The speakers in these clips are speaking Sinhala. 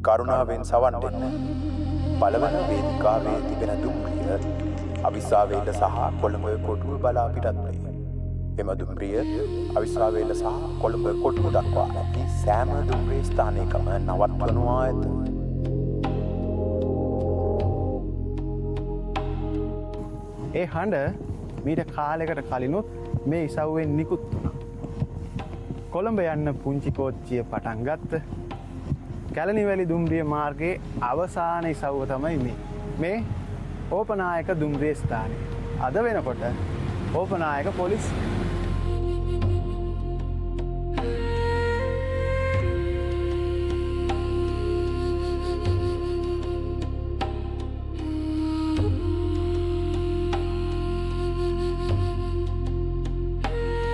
කරුණාවෙන් සවන් දෙන්න. පළවන වේදිකාවේ තිබෙන දුම්රිය අවිස්සාවේල සහ කොළඹ කොටුව බලා පිටත් වේ. එම දුම්රිය අවිස්සාවේල සහ කොළඹ කොටුව දක්වා ඇති සෑම දුම්රිය ස්ථානයකම නවත්වනවා ඇත. ඒ හඬ මීට කාලයකට කලිනුත් මේ ඉසව්වෙන් නිකුත් වුණා. කොළඹ යන්න පුංචි කෝච්චිය පටන් ගත්ත. කැලණිවැලි දුම්රිය මාර්ගයේ අවසාන ඉසව්ව තමයි මේ ඕපනායක දුම්රිය ස්ථානය. අද වෙනකොට ඕපනායක පොලිස්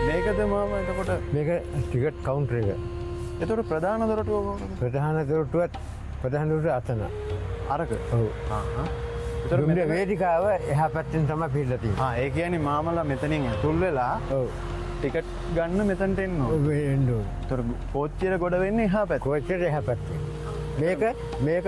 මේකද මම එතකොට මේක ටිකට් කවුන්ටර් එක. එතකොට ප්‍රධාන දොරටුව ප්‍රධාන දොරටුවත් ප්‍රධාන දොරටුව අතන. අරක. ඔව්. එතකොට වේදිකාව එහා පැත්තෙන් තමයි පිටලා තියෙන්නේ. ඒ කියන්නේ මාමලා මෙතනින් ඇතුල් වෙලා ඔව්. ටිකට් ගන්න මෙතනට එන්න ඕන. ඔව් එන්න ඕන. ඒතර කෝච්චියට ගොඩ වෙන්නේ එහා පැත්තේ. කෝච්චියට එහා පැත්තේ. මේක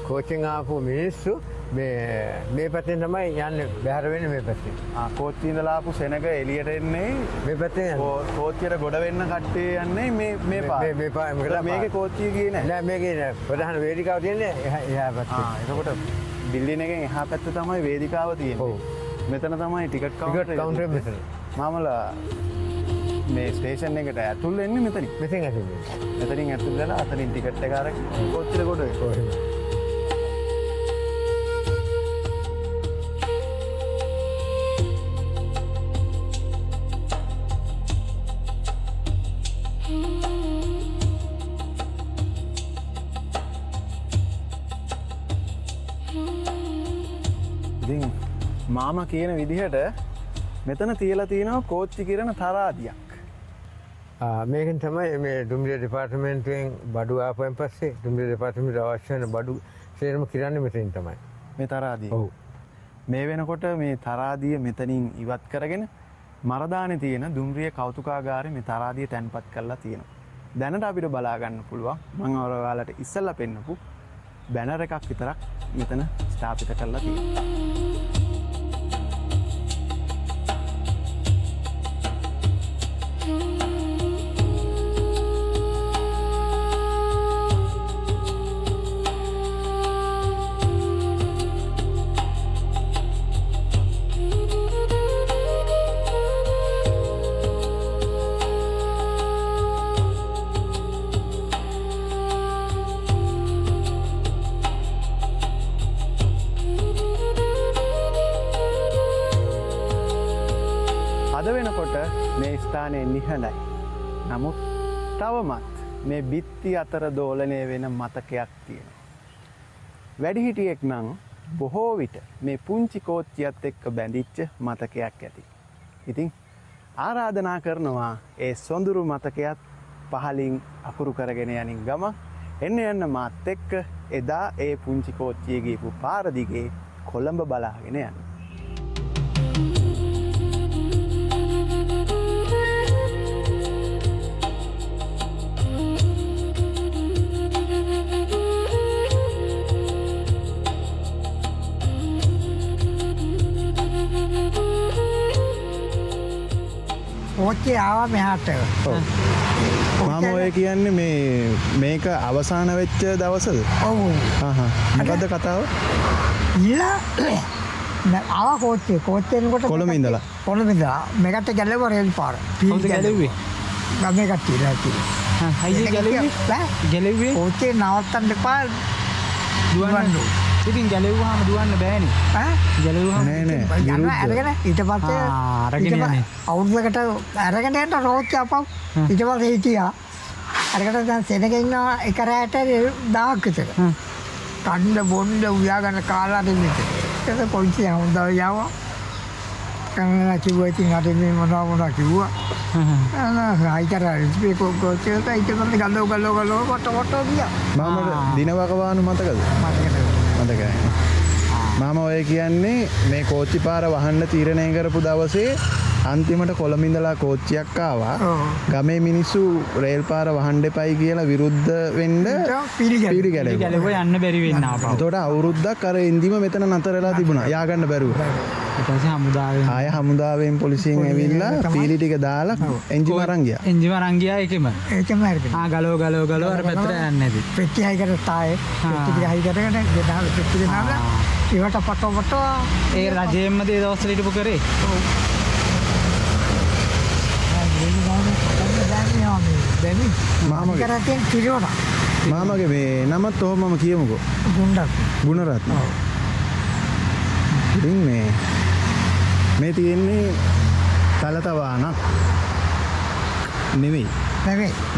කෝච්චියෙන් ආපු මිනිස්සු මේ පැත්තෙන් තමයි යන්නේ බැහැර වෙන්නේ මේ පැත්තෙන්. කෝච්චියේ ඉඳලා ආපු සෙනග එළියට එන්නේ මේ පැත්තෙන් යන්නේ. කෝච්චියට ගොඩ වෙන්න කට්ටිය යන්නේ මේ පාර. මේ පාර. මේකේ කෝච්චිය ගියේ නැහැ. නෑ මේකේ නෑ. ප්‍රධාන වේදිකාව තියෙන්නේ එහා පැත්තේ. එතකොට බිල්ඩින් එකෙන් එහා පැත්තේ තමයි වේදිකාව තියෙන්නේ. ඔව්. මෙතන තමයි ටිකට් කවුන්ටර් මෙතන. මාමලා මේ ස්ටේෂන් එකට ඇතුල් වෙන්නේ මෙතනින්. මෙතෙන් ඇතුල් වෙන්නේ. මෙතනින් ඇතුල් වෙලා අතනින් ටිකට් එක අරගෙන කෝච්චියට ගොඩ වෙනවා. ඔව්. ඉතින් මාමා කියන විදිහට මෙතන තියලා තියෙනවා කෝච්චි කිරණ තරාදියක්. මේකෙන් තමයි මේ දුම්රිය දෙපාර්තමේන්තුවෙන් බඩු ආපුවෙන් පස්සේ දුම්රිය දෙපාර්තමේන්තුවට අවශ්‍ය වෙන බඩු සේරම කිරන්නේ මෙතනින් තමයි. මේ තරාදිය. ඔව්. මේ වෙනකොට මේ තරාදිය මෙතනින් ඉවත් කරගෙන මරදානේ තියෙන දුම්රිය කෞතුකාගාරේ මේ තරාදිය තැන්පත් කරලා තියෙනවා. දැනට අපිට බලා ගන්න පුළුවන් මම ඔයාලට ඉස්සෙල්ලා පෙන්නපු බැනර් එකක් විතරක් මෙතන ස්ථාපිත කරලා තියෙනවා. අද වෙනකොට මේ ස්ථානයේ නිහඬයි. නමුත් තවමත් මේ බිත්ති අතර දෝලණය වෙන මතකයක් තියෙනවා. වැඩිහිටියෙක් නම් බොහෝ විට මේ පුංචි කෝච්චියත් එක්ක බැඳිච්ච මතකයක් ඇති. ඉතින් ආරාධනා කරනවා ඒ සොඳුරු මතකයක් පහලින් අකුරු කරගෙන යනින් ගම එන්න මාත් එක්ක එදා ඒ පුංචි කෝච්චියේ ගිහපු පාර දිගේ කොළඹ බලාගෙන යන්න. කෝච්චිය ආවා මෙහාට. මම ඔය කියන්නේ මේක අවසාන වෙච්ච දවසද? ඔව්. මොකද්ද කතාව? ආවා කෝච්චියෙන්කොට කොළඹ ඉඳලා. කොළඹ ඉඳලා මේකට ගැලෙව රේල් පාර. කවුද ගැලෙව්වේ? ගමේ කට්ටියලා කිව්වා. හයිය ගැලෙව්වේ? ගැලෙව්වේ? කෝච්චිය නවත්තන්න එපා. දුවන්න. ඉතින් ගැලෙව්වහම දුවන්න බෑනේ. ගැලෙව්වහම නෑ. යනවා අරගෙන ඊට පස්සේ අරගෙන යන්නේ. අවුරුද්දකට අරගෙන යන්න රෝච් අපව. ඊට පස්සේ හිටියා. අරකට දැන් සෙනග ඉන්නවා එක රැයට 1000ක් විතර. කන්න බොන්න උයාගෙන කාලා දෙන්නේ. ඒක පොලිසිය හොඳව යවවා. කන්න කිව්වා ඉතින් අර මේ මොනවා කිව්වා. ආයිතර ඉස්පේ කෝච්චිය එක ඊට පස්සේ ගලව කොට ගියා. මාමට දිනවකවානු මතකද? මතකයි. මාම ඔය කියන්නේ මේ කෝච්චි පාර වහන්න තීරණය කරපු දවසේ අන්තිමට කොළඹින්දලා කෝච්චියක් ආවා. ගමේ මිනිස්සු රේල් පාර වහන්න එපයි කියලා විරුද්ධ වෙන්න පිළිගැලුවා. ගැලුව යන්න බැරි වෙන්න ආපහු. එතකොට අවුරුද්දක් අර එන්දිම මෙතන නතර වෙලා තිබුණා. යා ගන්න බැරුව. ඊට පස්සේ හමුදාවෙන් ආය හමුදාවෙන් පොලිසියෙන් ඇවිල්ලා පීලි ටික දාලා එන්ජිම අරන් ගියා. එන්ජිම අරන් ගියා ඒකෙම. ඒකම හරිද? ගලව අර පැත්තට යන්නේ නැති. පෙට්ටි හයි කරලා තායේ පෙට්ටි ටික හයි කරගෙන ගෙනාල පෙට්ටි ගෙනාලා ඉවට පටවට ඒ රජයෙන්ම ඒ දවස්වල හිටපු කරේ. මාමගේ කරතෙන් කිරෝන මාමගේ මේ නමත් ඔහොමම කියමුකෝ. ගුණරත්න. ඉතින් මේ තියෙන්නේ තලතවානක් නෙවෙයි.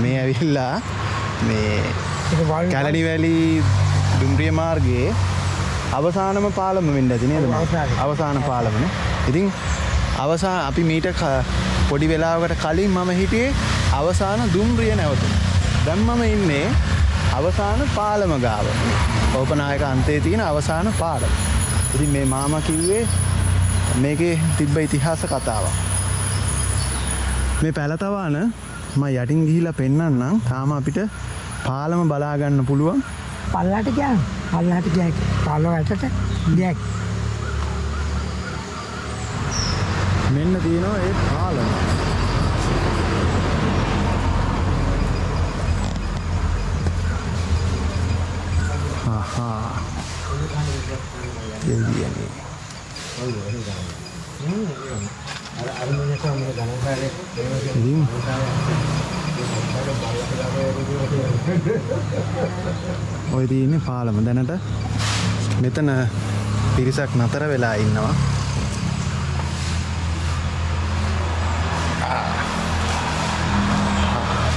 මේ ඇවිල්ලා මේ කැලණි වැලි දුම්රිය මාර්ගයේ අවසානම පාලම වෙන්න ඇති නේද? අවසාන පාලමනේ. ඉතින් අපි මීට පොඩි වෙලාවකට කලින් මම හිටියේ අවසාන දුම්රිය නැවතුම. දැන් මම ඉන්නේ අවසාන පාලම ගාව. ඕපනායක අන්තයේ තියෙන අවසාන පාලම. ඉතින් මේ මාමා කිව්වේ මේකේ තිබ්බ ඉතිහාස කතාවක්. මේ පැලතවාන මම යටින් ගිහිලා පෙන්නන්නම්. තාම අපිට පාලම බලා ගන්න පුළුවන්. පල්ලට ගියා. පල්ලවට ගියා. මෙන්න තියෙනවා ඒ පාලම. දෙවියනේ. ඔය තියෙන්නේ පාලම. දැනට මෙතන පිරිසක් නතර වෙලා ඉන්නවා.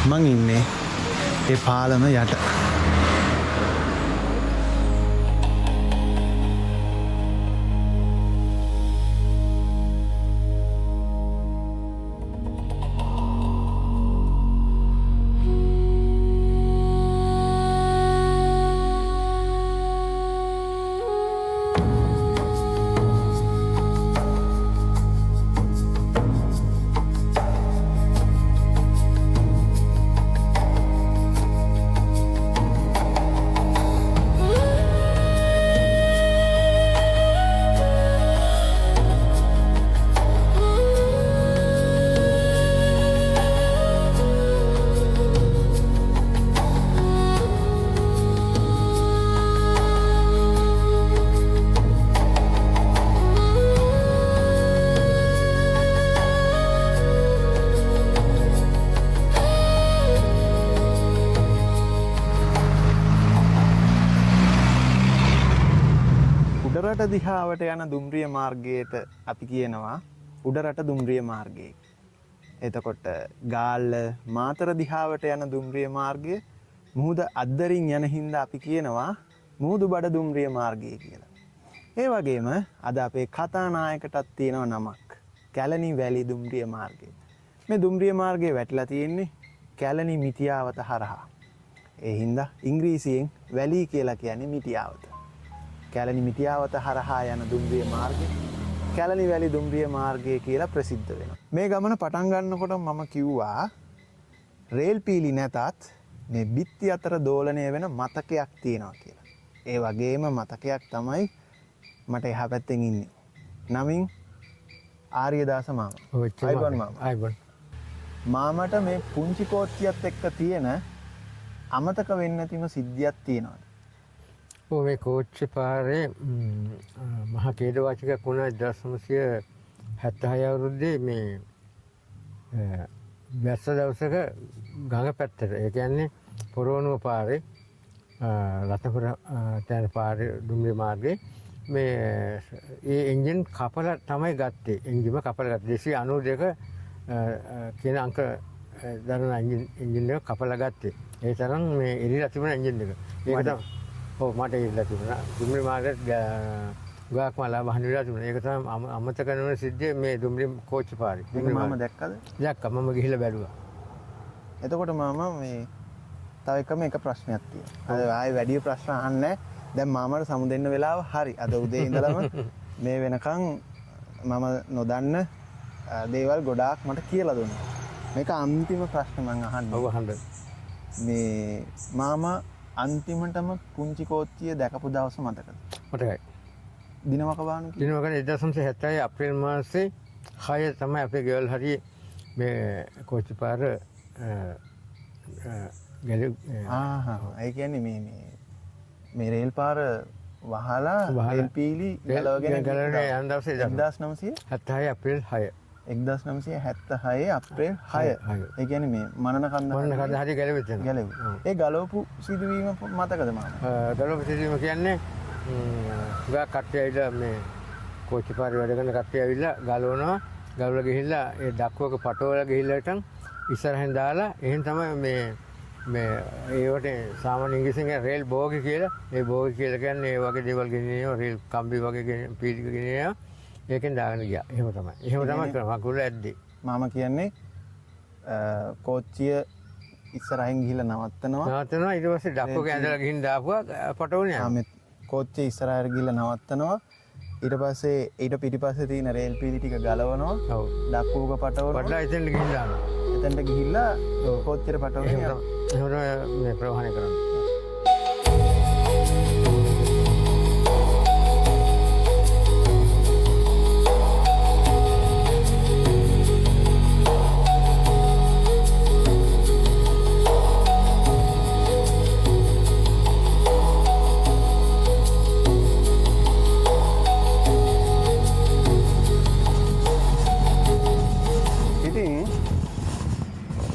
මං ඉන්නේ ඒ පාලම යට. උඩරට දිහාවට යන දුම්රිය මාර්ගයට අපි කියනවා උඩරට දුම්රිය මාර්ගය. එතකොට ගාල්ල මාතර දිහාවට යන දුම්රිය මාර්ගය මුහුද අද්දරින් යන හින්දා අපි කියනවා මුහුදු බඩ දුම්රිය මාර්ගය කියලා. ඒ වගේම අද අපේ කතානායකටත් තියෙනවා නමක්. කැලණි වැලි දුම්රිය මාර්ගය. මේ දුම්රිය මාර්ගය වැටිලා තියෙන්නේ කැලණි මිටියාවත හරහා. ඒ හින්දා ඉංග්‍රීසියෙන් වැලි කියලා කියන්නේ මිටියාවත. කැලණි මිටියාවත හරහා යන දුම්රිය මාර්ගය කැලණි වැලි දුම්රිය මාර්ගය කියලා ප්‍රසිද්ධ වෙනවා. මේ ගමන පටන් ගන්නකොට මම කිව්වා රේල් පීලි නැතත් මේ බිත්ති අතර දෝලණය වෙන මතකයක් තියෙනවා කියලා. ඒ වගේම මතකයක් තමයි මට එහා පැත්තෙන් ඉන්නේ. නමින් ආර්යදාස මාමා. අයිබෝන් මාමා. මාමට මේ පුංචි කෝච්චියත් එක්ක තියෙන අමතක වෙන්න තියෙන සිද්ධියක් තියෙනවා. මේ කෝච්චි පාරේ මහා කේදවාචික වුණ 1976 අවුරුද්දේ මේ වැස්ස දවසක ගඟ පැත්තට ඒ කියන්නේ පොරොණුව පාරේ රත්නපුර තැන පාරේ දුම්රිය මාර්ගයේ මේ ඒ එන්ජින් කපලා තමයි ගත්තේ. එන්ජිම කපලා ගත්තා. 292 කියන අංක දරන එන්ජින් එක කපලා ගත්තේ. ඒ තරම් මේ එරිලා තිබුණ එන්ජින් එක. ඒක තමයි ඔව් මට ඉල්ලලා තිබුණා. දුම්රිය මාර්ගයට ගාක් මලා වහන්න වෙලා තිබුණා. ඒක තමයි අමතක කරන සිද්ධිය මේ දුම්රිය කෝච්චි පාරේ. මේක මම දැක්කද? දැක්කා. මම ගිහිල්ලා බැලුවා. එතකොට මම මේ තව එක ප්‍රශ්නයක් තියෙනවා. අද ආයේ වැඩි ප්‍රශ්න අහන්නේ. දැන් මාමට සමු දෙන්න වෙලාව හරි. අද උදේ ඉඳලම මේ වෙනකන් මම නොදන්න දේවල් ගොඩාක් මට කියලා දුන්නා. මේක අන්තිම ප්‍රශ්න මම අහන්නේ. ඔව් අහන්න. මේ මාමා අන්තිමටම පුංචි කෝච්චිය දැකපු දවස මතකද? මතකයි. දිනවක බාන දිනවක 1970 අප්‍රේල් මාසේ 6 තමයි අපේ ගෙවල් හරියේ මේ කෝච්චි පාර ඒ කියන්නේ මේ රේල් පාර වහලා රේල් පීලි ගලවගෙන යන දවසේ 1976 අප්‍රේල් 6. 1976 අප්‍රේල් 6. ඒ කියන්නේ මේ මනන කන්ද හරි ගැලවෙච්ච. ඒ ගලවපු සිදුවීම මතකද මාමා? ගලවපු සිදුවීම කියන්නේ ගා කට්ටිය ඇවිල්ලා මේ කෝච්චි පාරේ වැඩ කරන කට්ටිය ඇවිල්ලා ගලවනවා. ගලවලා ගිහිල්ලා ඒ දක්වක පටවල ගිහිල්ලා ඉතින් ඉස්සරහින් දාලා එහෙන් තමයි මේ ඒවට සාමාන්‍ය ඉංග්‍රීසියෙන් රේල් බෝගි කියලා. ඒ බෝගි කියලා කියන්නේ ඒ වගේ දේවල් ගෙනියනවා රේල් කම්බි වගේ පීඩි ගෙනියනවා. ඒකෙන් දාගෙන ගියා. එහෙම තමයි. එහෙම තමයි කරනවා. කුල ඇද්දේ. මාමා කියන්නේ කෝච්චිය ඉස්සරහින් ගිහිල්ලා නවත්තනවා. ඊට පස්සේ දක්වක ඇඳලා ගිහින් දාපුවා පටවනේ. මේ කෝච්චිය ඉස්සරහට ගිහිල්ලා නවත්තනවා. ඊට පස්සේ ඊට පිටිපස්සේ තියෙන රේල් පීලි ටික ගලවනවා. ඔව්. දක්වක පටවනවා. පටලා එතෙන් ගිහින් දානවා. එතනට ගිහිල්ලා කෝච්චියට පටවගෙන යනවා. එහෙම මේ ප්‍රවාහනය කරනවා.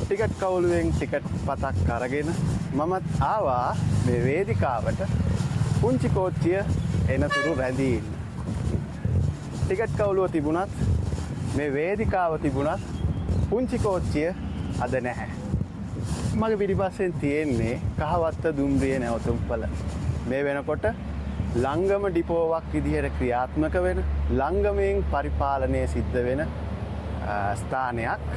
ටිකට් කවුලුවෙන් ටිකට් පතක් අරගෙන මමත් ආවා මේ වේදිකාවට පුංචි කෝච්චිය එනතුරු රැඳී ඉන්න. ටිකට් කවුලුව තිබුණත් මේ වේදිකාව තිබුණත් පුංචි කෝච්චිය අද නැහැ. මගේ පිටිපස්සෙන් තියෙන්නේ කහවත්ත දුම්රිය නැවතුම්පල. මේ වෙනකොට ලංගම ඩිපෝවක් විදිහට ක්‍රියාත්මක වෙන ලංගමයෙන් පරිපාලනය සිද්ධ වෙන ස්ථානයක්.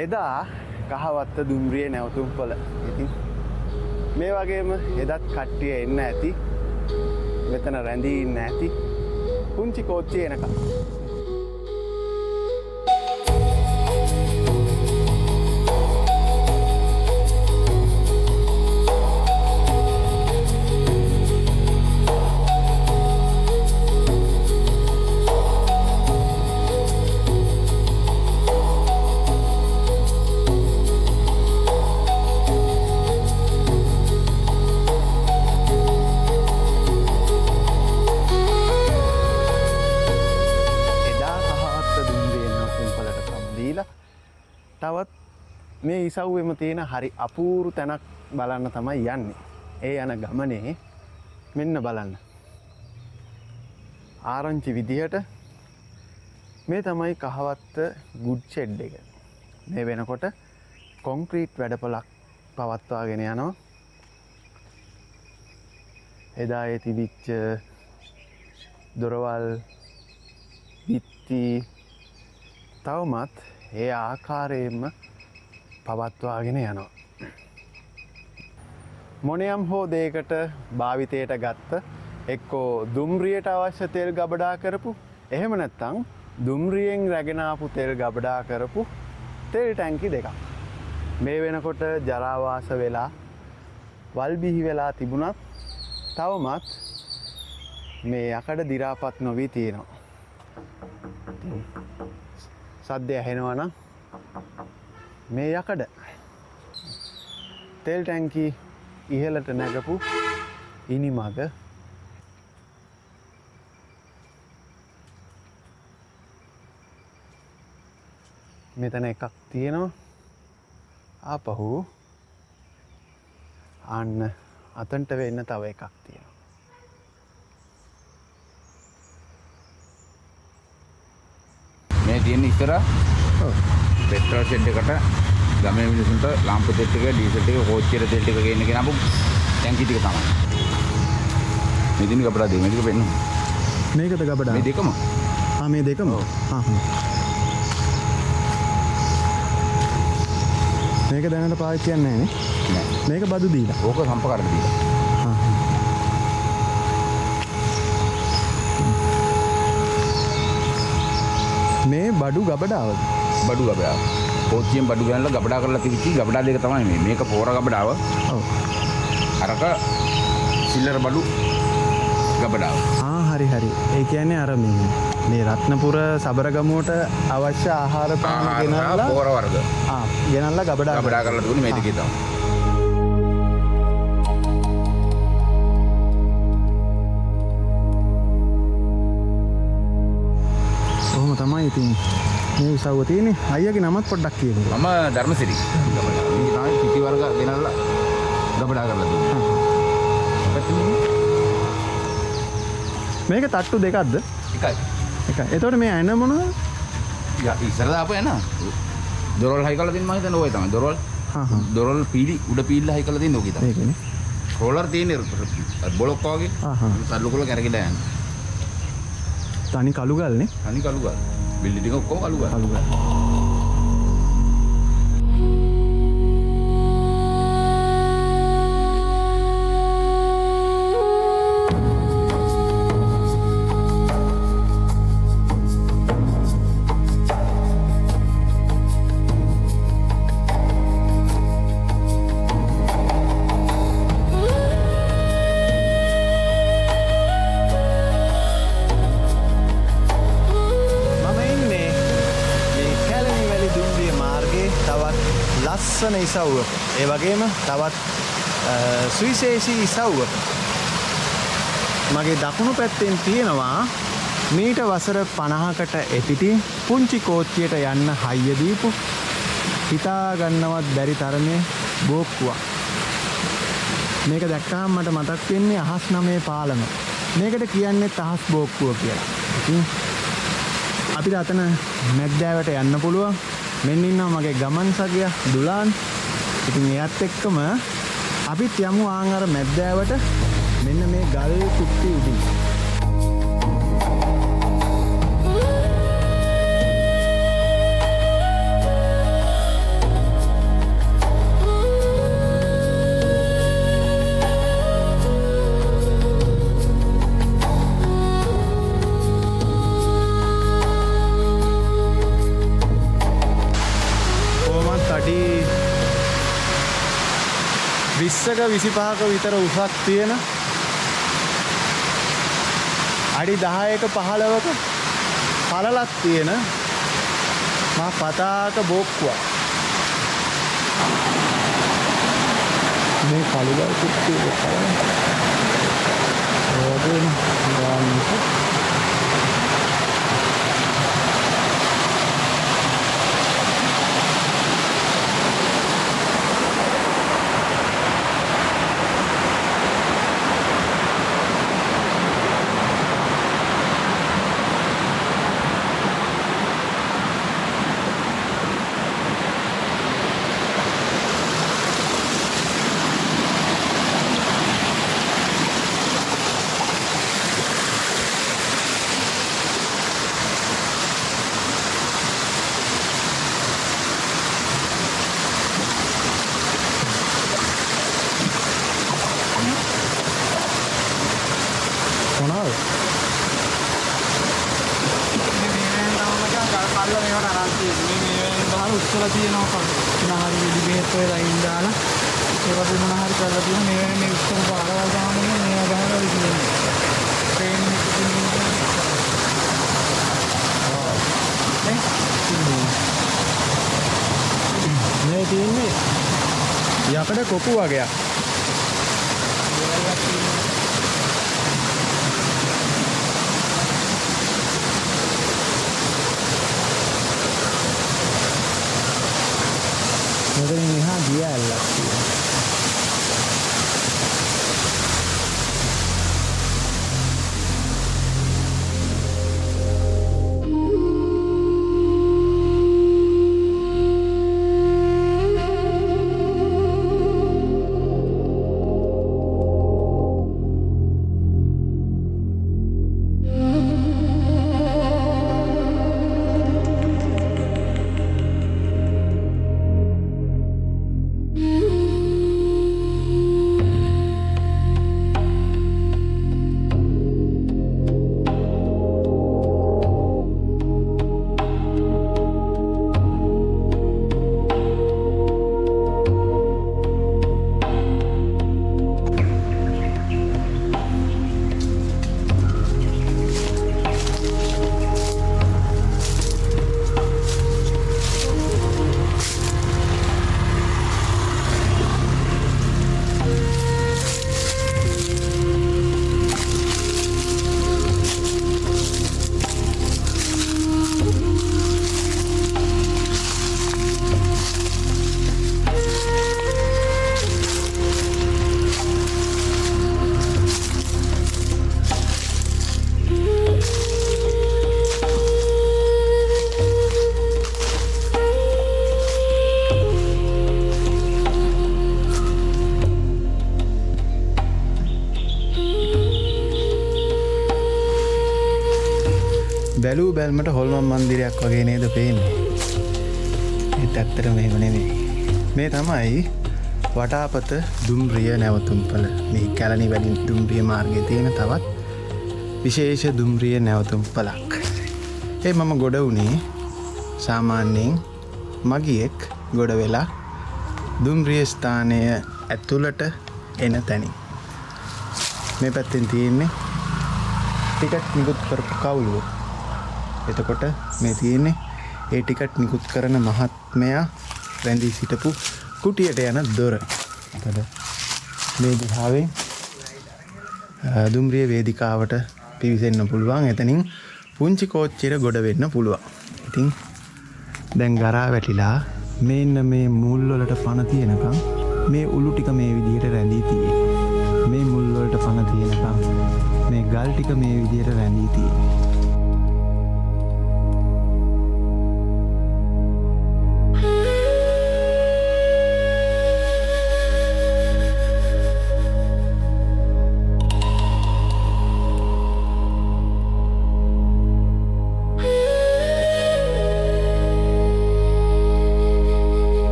එදා කහවත්ත දුම්රිය නැවතුම්පල. ඉතින් මේ වගේම එදත් කට්ටිය එන්න ඇති. මෙතන රැඳී ඉන්න ඇති. පුංචි කෝච්චිය එනකම්. තවත් මේ ඉසව්වෙම තියෙන හරි අපූරු තැනක් බලන්න තමයි යන්නේ. ඒ යන ගමනේ මෙන්න බලන්න. ආරංචි විදිහට මේ තමයි කහවත්ත ගුඩ් ෂෙඩ් එක. මේ වෙනකොට කොන්ක්‍රීට් වැඩපොළක් පවත්වාගෙන යනවා. එදා ඒ තිබිච්ච දොරවල් බිත්ති තවමත් ඒ ආකාරයෙන්ම පවත්වාගෙන යනවා. මොනයම් හෝ දෙයකට භාවිතයට ගත්ත එක්කෝ දුම්රියට අවශ්‍ය තෙල් ගබඩා කරපු එහෙම නැත්නම් දුම්රියෙන් රැගෙන ආපු තෙල් ගබඩා කරපු තෙල් ටැංකි දෙකක්. මේ වෙනකොට ජරාවාස වෙලා වල් බිහි වෙලා තිබුණත් තවමත් මේ යකඩ දි รา පත් නොවී තියෙනවා. සද්දය ඇහෙනවා නම් මේ යකඩ තෙල් ටැංකි ඉහළට නැගපු ඉනිමග මෙතන එකක් තියෙනවා. ආපහු අන්න අතන්ට වෙන්න තව එකක් තියෙනවා. මේ තියෙන ඉස්සර පෙට්‍රල් ෂෙඩ් එකට ගමේ මිනිසුන්ට ලාම්පු තෙල් ටික ඩීසල් ටික කෝච්චියට තෙල් ටික ගේන්න ගෙනාපු ටැංකි ටික තමයි. මේ දින ගබඩා දෙන්නේ ටික පෙන්නු. මේකද ගබඩා? මේ දෙකම. මේ දෙකම. මේක දැනට පාවිච්චි යන්නේ නැහැ නේ. මේක බදු දීලා. ඕක සම්පකාරට දීලා. මේ බඩු ගබඩාවද? බඩු ගබඩාව. කෝච්චියෙන් බඩු ගන්නලා ගබඩා කරලා තිබිච්ච ගබඩා දෙක තමයි මේ. මේක පෝර ගබඩාව. ඔව්. අරක සිල්ලර බඩු ගබඩාව. හරි හරි. ඒ කියන්නේ අර මේ රත්නපුර සබරගමුවට අවශ්‍ය ආහාර පාන ගෙනල්ලා පෝර වර්ග. ගෙනල්ලා ගබඩා කරලා දුන්නේ මේ දෙකේ තමයි. කොහොම තමයි ඉතින් මේ උසාවිය තියෙන්නේ. අයියාගේ නමත් පොඩ්ඩක් කියන්නකෝ. මම ධර්මසිරි. ගබඩාව. මේ තමයි පිටි වර්ග ගෙනල්ලා ගබඩා කරලා දුන්නේ. මේක තට්ටු දෙකක්ද? එකයි. එතකොට මේ ඇන මොනවද? ඉස්සර දාපු ඇන. දොරවල් හයි කරලා තින්නේ මම හිතන්නේ ඔය තමයි. දොරවල් පීලි උඩ පීල්ල හයි කරලා තින්නේ ඔකේ තමයි. ඒකනේ. රෝලර් තියෙන්නේ බොලොක් වගේ. සල්ලු කරලා කැරකිලා යන්නේ. තනි කළු ගල්නේ. තනි කළු ගල්. බිල්ඩින් ටික ඔක්කොම කළු ගල්. කළු ගල්. ලස්සන ඉසව්වක. ඒ වගේම තවත් සුවිශේෂී ඉසව්වක. මගේ දකුණු පැත්තෙන් තියෙනවා මීට වසර 50කට එපිටින් පුංචි කෝච්චියට යන්න හයිය දීපු හිතා ගන්නවත් බැරි තරමේ බෝක්කුවක්. මේක දැක්කහම මට මතක් වෙන්නේ අහස් 9 පාලම. මේකට කියන්නේ අහස් බෝක්කුව කියලා. ඉතින් අපිට අතන මැද්දෑවට යන්න පුළුවන්. මෙන්න ඉන්නවා මගේ ගමන් සගය දුලාන්. ඉතින් එයත් එක්කම අපිත් යමු ආන් අර මැද්දෑවට මෙන්න මේ ගල් කුට්ටි උඩින්. විස්සක 25ක විතර උසක් තියෙන අඩි 10ක 15ක පළලක් තියෙන මා පතාක බෝක්කුවක්. මේ කළුගල් කුට්ටිය උත්සල තියෙනවා මොනහරි වෙඩි බෙහෙත් ඔය ලයින් දාලා ඒ වගේ මොනහරි කරලා තියෙන මේ උත්සල පාරවල් ගානේ මේවා ගහලා ඉන්නේ ට්‍රේන් එකකින් මේ තියෙන්නේ යකඩ කොපු වගේක්. මෙතනින් එහා ගිය ඇල්ලක් තියෙනවා. බැලූ බැල්මට හොල්මන් මන්දිරයක් වගේ නේද පේන්නේ. ඒත් ඇත්තටම එහෙම නෙමෙයි. මේ තමයි වටාපත දුම්රිය නැවතුම්පල. මේ කැලණි වැලි දුම්රිය මාර්ගයේ තියෙන තවත් විශේෂ දුම්රිය නැවතුම්පලක්. මම ගොඩ වුණේ සාමාන්‍යයෙන් මගියෙක් ගොඩ වෙලා දුම්රිය ස්ථානය ඇතුළට එන තැනින්. මේ පැත්තෙන් තියෙන්නේ ටිකට් නිකුත් කරපු කවුළුව. එතකොට මේ තියෙන්නේ ඒ ටිකට් නිකුත් කරන මහත්මයා රැඳී සිටපු කුටියට යන දොර. එතකොට මේ දිහාවෙන් දුම්රිය වේදිකාවට පිවිසෙන්න පුළුවන්. එතනින් පුංචි කෝච්චියට ගොඩ වෙන්න පුළුවන්. ඉතින් දැන් ගරා වැටිලා මේන්න මේ මුල් වලට පණ තියෙනකම් මේ උළු ටික මේ විදිහට රැඳී තියෙන්නේ. මේ මුල් වලට පණ තියෙනකම් මේ ගල් ටික මේ විදිහට රැඳී තියෙන්නේ.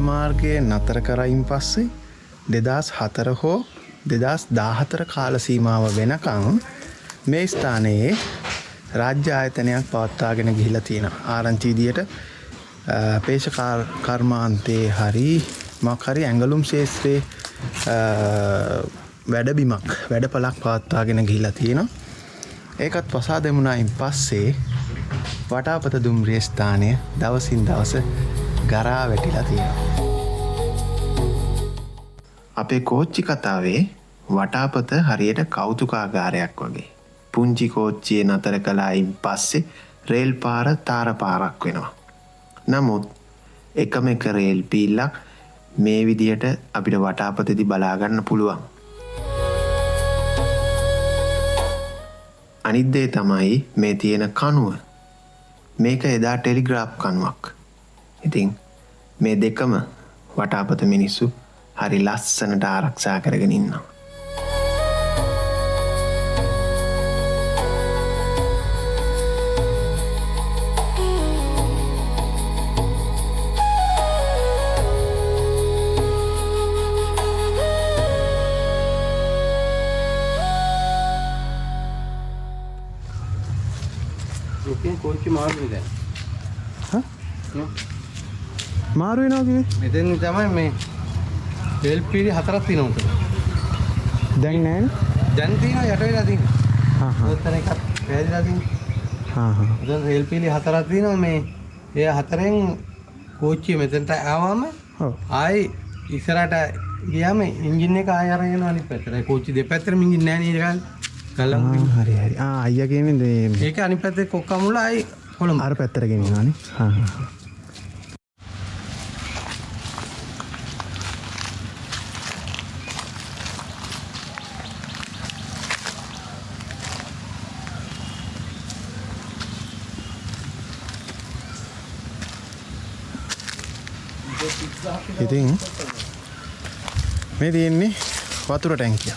මාර්ගයේ නතර කරයින් පස්සේ 2004 හෝ 2014 කාල සීමාව වෙනකන් මේ ස්ථානයේ රාජ්‍ය ආයතනයක් පවත්වාගෙන ගිහිලා තියෙනවා. ආරංචි විදියට පේශ කර්මාන්තයේ හරි මොකක් හරි ඇඟලුම් ශාස්ත්‍රයේ වැඩපළක් පවත්වාගෙන ගිහිලා තියෙනවා. ඒකත් පසා දෙමුණායින් පස්සේ වටාපත දුම්රිය ස්ථානය දවසින් දවස ගරා වැටිලා තියෙනවා. අපේ කෝච්චි කතාවේ වටාපත හරියට කෞතුකාගාරයක් වගේ. පුංචි කෝච්චියේ නතර කළායින් පස්සේ රේල් පාර තාර පාරක් වෙනවා. නමුත් එකම එක රේල් පීල්ලක් මේ විදියට අපිට වටාපතේදී බලා ගන්න පුළුවන්. අනිත් දේ තමයි මේ තියෙන කණුව. මේක එදා ටෙලිග්‍රාෆ් කණුවක්. ඉතින් මේ දෙකම වටාපත මිනිස්සු හරි ලස්සනට ආරක්ෂා කරගෙන ඉන්නවා. කෝච්චි මාරු වෙනවා. මාරු වෙනවා කිව්වේ? මෙතෙන් තමයි මේ රේල් පීරි 4ක් තියෙනවා උතන. දැන් නැහැ. දැන් තියෙනවා යට වෙලා තියෙනවා. උතන එකක් වැදිලා තියෙනවා. උතන රේල් පීරි 4ක් තියෙනවා මේ ඒ හතරෙන් කෝච්චිය මෙතනට ආවම ආයි ඉස්සරහට ගියාම එන්ජින් එක ආය අරගෙන අනිත් පැත්තට. කෝච්චි දෙපැත්තටම එන්ජින් නැහැ නේද කාලේ? හරි හරි. අයියා කියන්නේ ඒක අනිත් පැත්තේ කොක්කමුල ආයි කොළඹ. අර පැත්තට ගෙනියනවානේ. ඉතින් මේ තියෙන්නේ වතුර ටැංකිය.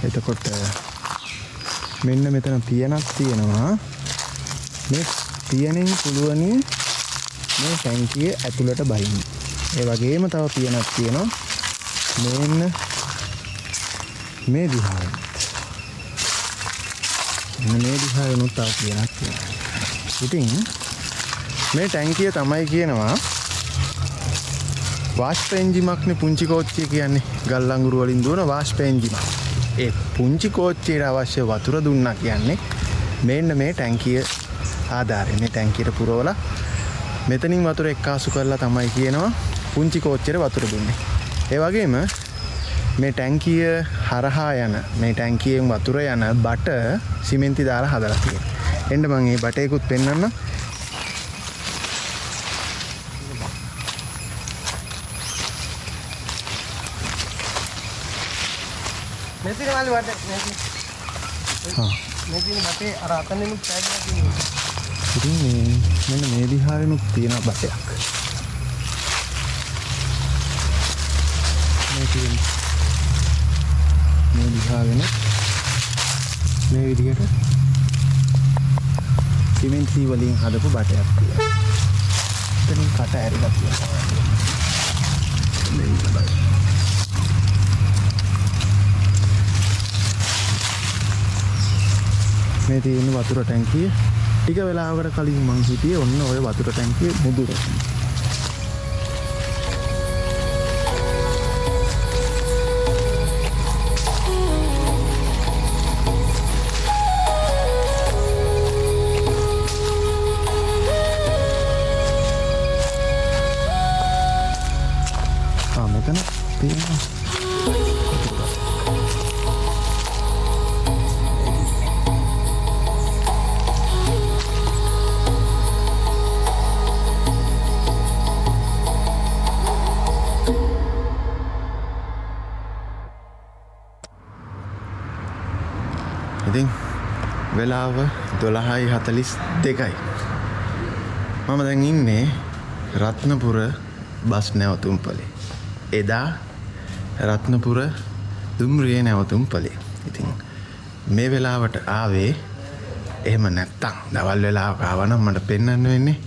එතකොට මෙන්න මෙතන පියනක් තියෙනවා. මේ පියනෙන් පුළුවනි මේ ටැංකිය ඇතුළට බහින්න. ඒ වගේම තව පියනක් තියෙනවා. මෙන්න මේ දිහාවෙන්. මේ දිහාවෙන් උත් තව පියනක් තියෙනවා. ඉතින් මේ ටැංකිය තමයි කියනවා වාෂ්ප එන්ජිමක්නේ පුංචි කෝච්චිය කියන්නේ. ගල් අඟුරු වලින් දුවන වාෂ්ප එන්ජිමක්. ඒ පුංචි කෝච්චියට අවශ්‍ය වතුර දුන්නා කියන්නේ මෙන්න මේ ටැංකිය ආධාරයෙන්. මේ ටැංකියට පුරවලා මෙතනින් වතුර එක්කාසු කරලා තමයි කියනවා පුංචි කෝච්චියට වතුර දුන්නේ. ඒ වගේම මේ ටැංකිය හරහා යන මේ ටැංකියෙන් වතුර යන බට සිමෙන්ති දාලා හදලා තියෙනවා. එන්න මම මේ බටේකුත් පෙන්නන්න. මෙතින මාළි වට මෙතින. මෙතින බටේ අර අතනෙනුත් පැගලා තියෙනවා. ඉතින් මෙන්න මේ දිහාවෙනුත් තියෙන බටයක්. මේ දිහාවෙන මේ විදිහට සිමෙන්ති වලින් හදපු බටයක් තියෙනවා. එතනින් කට ඇරිලා තියෙනවා. මේ තියෙන වතුර ටැංකිය ටික වෙලාවකට කලින් මං හිටියේ ඔන්න ඔය වතුර ටැංකියේ මුදුර. මෙතන තියෙනවා ඉතින් වෙලාව 12:42යි. මම දැන් ඉන්නේ රත්නපුර බස් නැවතුම්පලේ. එදා රත්නපුර දුම්රිය නැවතුම්පලේ. ඉතින් මේ වෙලාවට ආවේ එහෙම නැත්තම් දවල් වෙලාවක ආවනම් මට පෙන්වන්න වෙන්නේ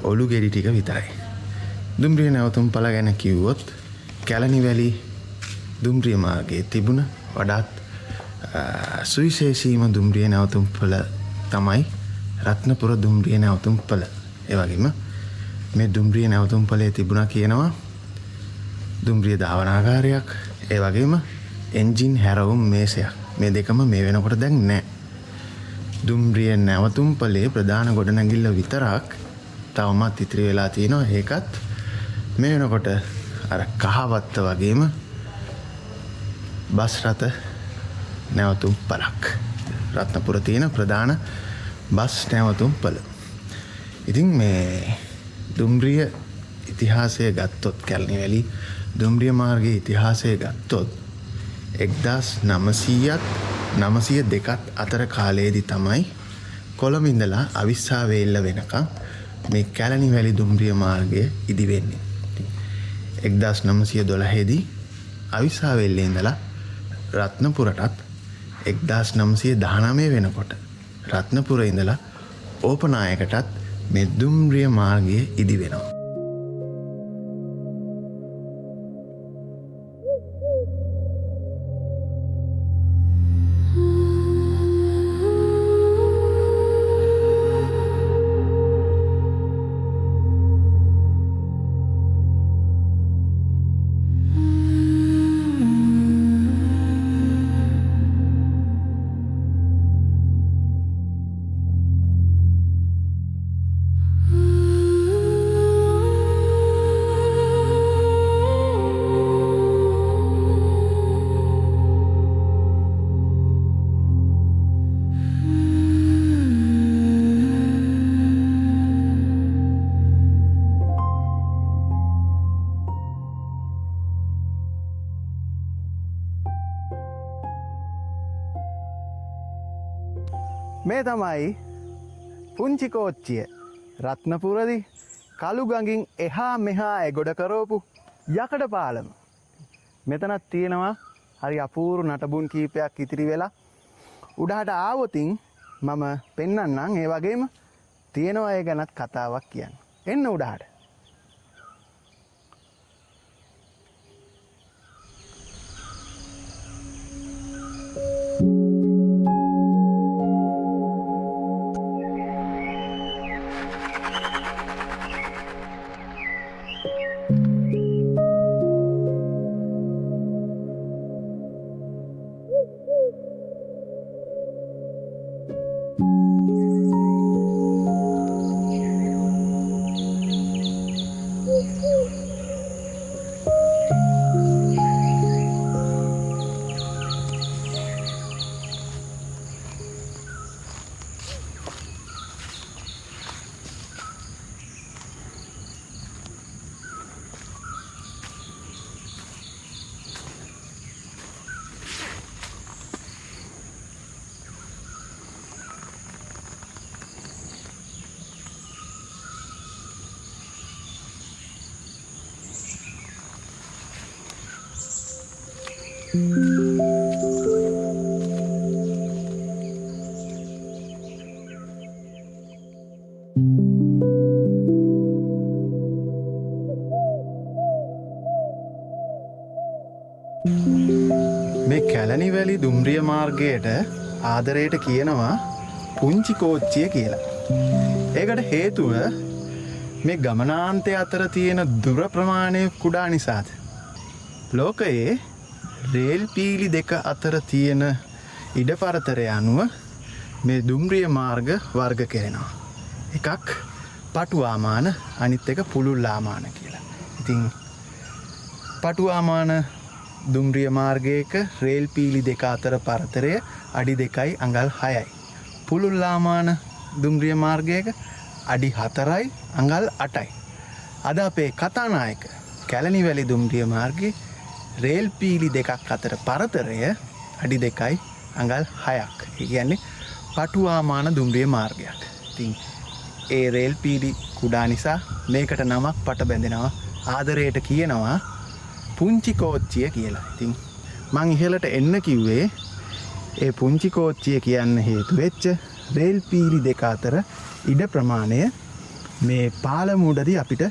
ඔලු ගෙඩි ටික විතරයි. දුම්රිය නැවතුම්පල ගැන කිව්වොත් කැලණි වැලි දුම්රිය මාර්ගයේ තිබුණ වඩාත් සුවිශේෂීම දුම්රිය නැවතුම්පල තමයි රත්නපුර දුම්රිය නැවතුම්පල. ඒ වගේම මේ දුම්රිය නැවතුම්පලේ තිබුණා කියනවා දුම්රිය ධාවනාගාරයක්, ඒ වගේම එන්ජින් හැරවුම් මේසයක්. මේ දෙකම මේ වෙනකොට දැන් නැහැ. දුම්රිය නැවතුම්පලේ ප්‍රධාන ගොඩනැගිල්ල විතරක් තවමත් ඉතිරි වෙලා තියෙනවා. ඒකත් මේ වෙනකොට අර කහවත්ත වගේම බස් රථ නැවතුම්පලක්. රත්නපුර තියෙන ප්‍රධාන බස් නැවතුම්පල. ඉතින් මේ දුම්රිය ඉතිහාසය ගත්තොත් කැලණි වැලි දුම්රිය මාර්ගයේ ඉතිහාසය ගත්තොත් 1900ත් අතර කාලයේදී තමයි කොළඹ ඉඳලා අවිස්සාවේල්ල වෙනකම් මේ කැලණි වැලි දුම්රිය මාර්ගය ඉදි වෙන්නේ. 1912 දී අවිස්සාවේල්ලේ ඉඳලා රත්නපුරටත් 1919 වෙනකොට රත්නපුරේ ඉඳලා ඕපනායකටත් මේ දුම්රිය මාර්ගය ඉදි වෙනවා. මේ තමයි පුංචි කෝච්චිය. රත්නපුරදී කළු ගඟින් එහා මෙහා එගොඩ කරවපු යකඩ පාලම. මෙතනත් තියෙනවා හරි අපූර්ව නටබුන් කීපයක් ඉතිරි වෙලා. උඩහට ආවොතින් මම පෙන්නන්නම්. ඒ වගේම තියෙනවා ඒ ගැනත් කතාවක් කියන්න. එන්න උඩහට. මේ කැලණි වැලි දුම්රිය මාර්ගයට ආදරයට කියනවා පුංචි කෝච්චිය කියලා. ඒකට හේතුව මේ ගමනාන්තය අතර තියෙන දුර ප්‍රමාණය කුඩා නිසාද. ලෝකයේ රේල් පීලි දෙක අතර තියෙන ඉඩ පරතරය අනුව මේ දුම්රිය මාර්ග වර්ග කෙරෙනවා. එකක් පටුවාමාන අනිත් එක පුළුල්ලාමාන කියලා. ඉතින් පටුවාමාන දුම්රිය මාර්ගයක රේල් පීලි දෙක අතර පරතරය අඩි 2යි අඟල් 6යි. පුළුල්ලාමාන දුම්රිය මාර්ගයක අඩි 4යි අඟල් 8යි. අද අපේ කතානායක කැලණි වැලි දුම්රිය මාර්ගයේ රේල් පීලි දෙකක් අතර පරතරය අඩි 2යි අඟල් 6ක්. ඒ කියන්නේ පටුවාමාන දුම්රිය මාර්ගයක්. ඉතින් ඒ රේල් පීලි කුඩා නිසා මේකට නමක් පට බැඳෙනවා. ආදරයට කියනවා පුංචි කෝච්චිය කියලා. ඉතින් මං ඉහළට එන්න කිව්වේ ඒ පුංචි කෝච්චිය කියන්න හේතු වෙච්ච රේල් පීලි දෙක අතර ඉඩ ප්‍රමාණය මේ පාලමුඩදී අපිට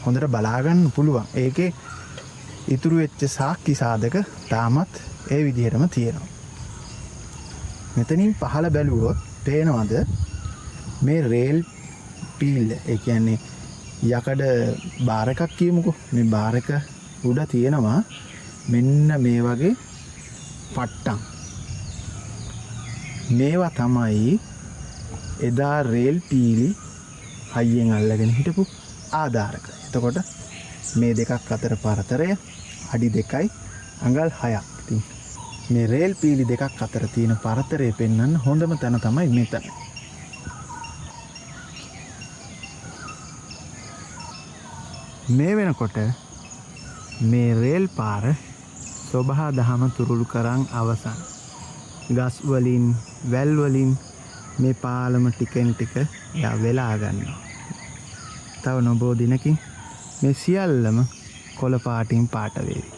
හොඳට බලා ගන්න පුළුවන්. ඒකේ ඉතුරු වෙච්ච සාක්ෂි සාධක තාමත් ඒ විදිහටම තියෙනවා. මෙතනින් පහළ බැලුවොත් පේනවද මේ රේල් පීල්, ඒ කියන්නේ යකඩ බාර් එකක් කියමුකෝ. මේ බාර් එක උඩ තියෙනවා මෙන්න මේ වගේ පට්ටම්. මේවා තමයි එදා රේල් පීලි හයියෙන් අල්ලගෙන හිටපු ආධාරක. එතකොට මේ දෙකක් අතර පරතරය අඩි 2යි අඟල් 6ක්. ඉතින් මේ රේල් පීලි දෙකක් අතර තියෙන පරතරය පෙන්වන්න හොඳම තැන තමයි මෙතන. මේ වෙනකොට මේ රේල් පාර සොබහා දහම තුරුළු කරන් අවසන්. ගස් වලින් වැල් වලින් මේ පාලම ටිකෙන් ටික වෙලා ගන්නවා. තව නොබෝ දිනකින් මේ සියල්ලම කොළ පාටින් පාට වේවි.